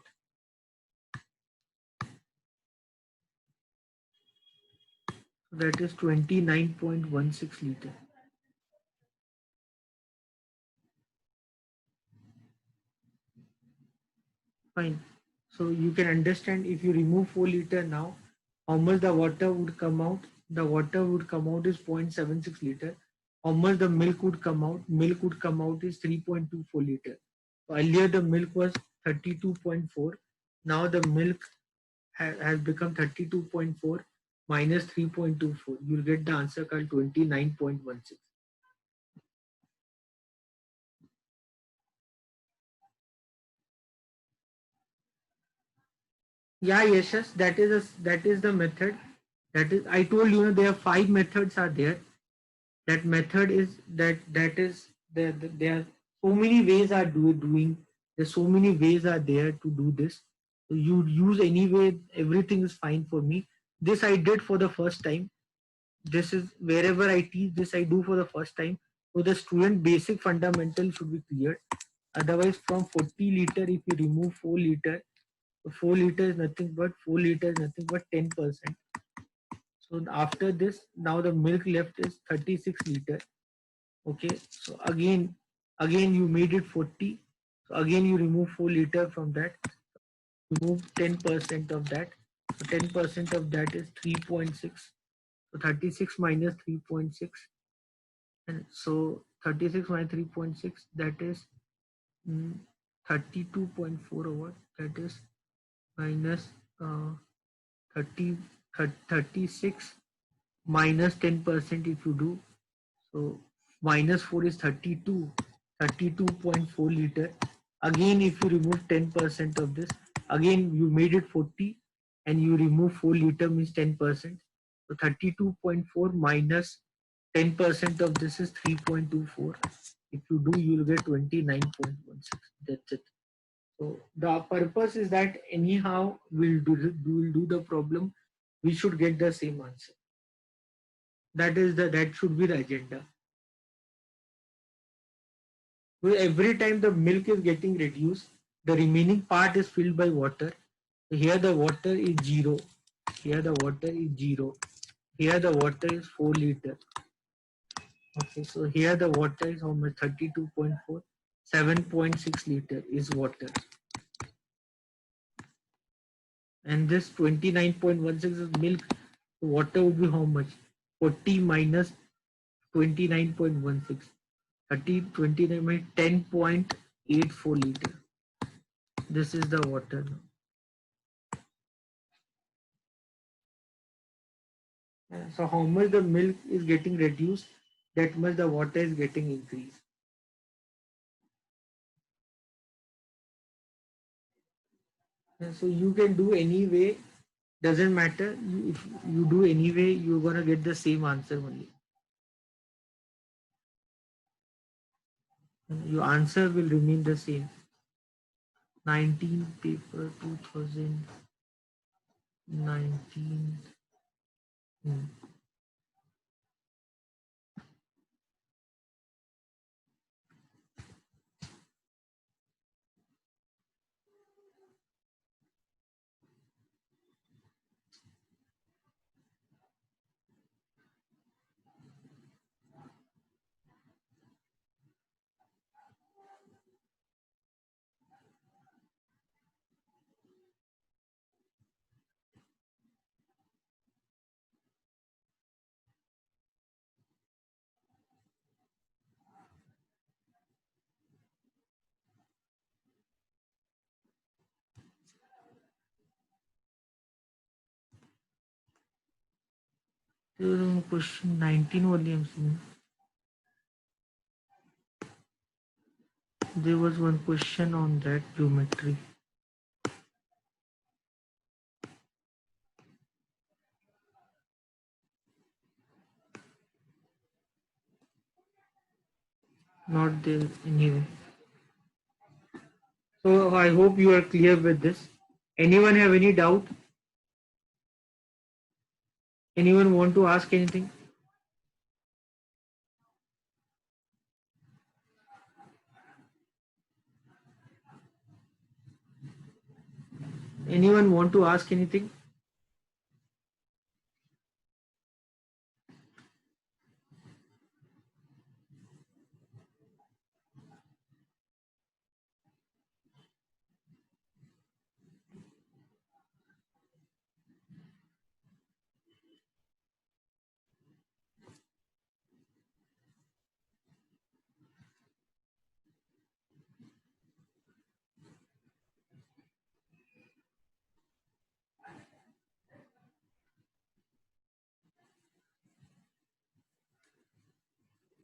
So that is 29.16 liter. Fine. So you can understand if you remove 4 liter now, how much the water would come out. The water would come out is 0.76 liter. How much the milk would come out? Milk would come out is 3.24 liter. So earlier the milk was 32.4. Now the milk has become 32.4 minus 3.24. You'll get the answer called 29.16. Yeah, yes, that is the method. That is, I told you, there are 5 methods are there. That method is there are so many ways are doing. There's so many ways are there to do this. So you use any way, everything is fine for me. This I did for the first time. This is wherever I teach this, I do for the first time. So the student basic fundamental should be cleared. Otherwise, from 40 liter, if you remove 4 liter, 4 liter is nothing but 4 liter is nothing but 10%. So after this, now the milk left is 36 liter. Okay, so again you made it 40. So again you remove 4 liter from that. Remove 10% of that. So 10% of that is 3.6. So 36 minus 3.6, and so 36 minus 3.6, that is 32.4 over, that is minus 30, 36 minus 10% if you do. So minus 4 is 32, 32.4 liter. Again, if you remove 10% of this, again you made it 40 and you remove 4 liter means 10%. So 32.4 minus 10% of this is 3.24. If you do, you will get 29.16. That's it. So the purpose is that anyhow we'll do the problem. We should get the same answer. That should be the agenda. So every time the milk is getting reduced, the remaining part is filled by water. Here the water is 0. Here the water is 0. Here the water is 4 liter. Okay, so here the water is how much? 32.4. 7.6 liter is water. And this 29.16 is milk. So water would be how much? 40 minus 29.16. 30, 29 minus 10.84 liter. This is the water now. So how much the milk is getting reduced, that much the water is getting increased. So you can do any way, doesn't matter. If you do any way, you're gonna get the same answer only. Your answer will remain the same. 19 paper 2019. Question 19 only I'm seeing. There was one question on that geometry. Not there anyway. So I hope you are clear with this. Anyone have any doubt? Anyone want to ask anything? Anyone want to ask anything?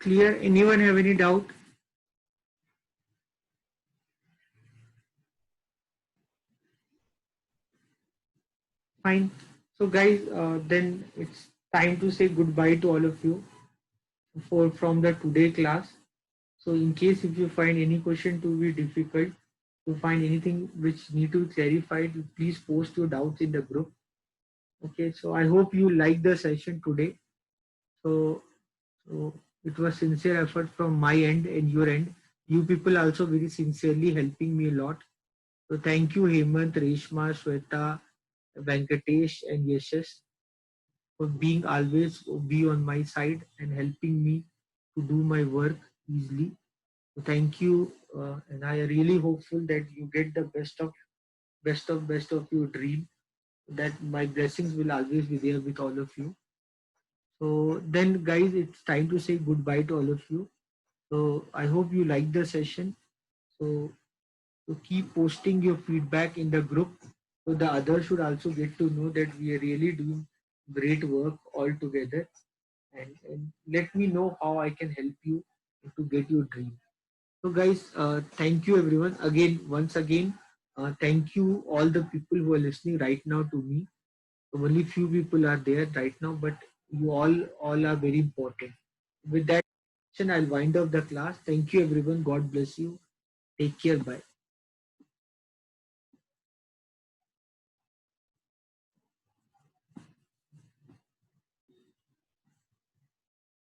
Clear? Anyone have any doubt? Fine. So guys, then it's time to say goodbye to all of you for from the today class. So in case if you find any question to be difficult, to find anything which need to be clarified, please post your doubts in the group. Okay, so I hope you like the session today. So it was sincere effort from my end and your end. You people also very sincerely helping me a lot. So thank you Hemant, Reshma, Shweta, Venkatesh and Yashash for being always be on my side and helping me to do my work easily. So thank you, and I really hopeful that you get the best of your dream. That my blessings will always be there with all of you. So then, guys, it's time to say goodbye to all of you. So I hope you like the session. So to keep posting your feedback in the group, so the others should also get to know that we are really doing great work all together. And let me know how I can help you to get your dream. So guys, thank you everyone again. Once again, thank you all the people who are listening right now to me. Only few people are there right now, but you all are very important. With that, I'll wind up the class. Thank you everyone. God bless you. Take care. Bye.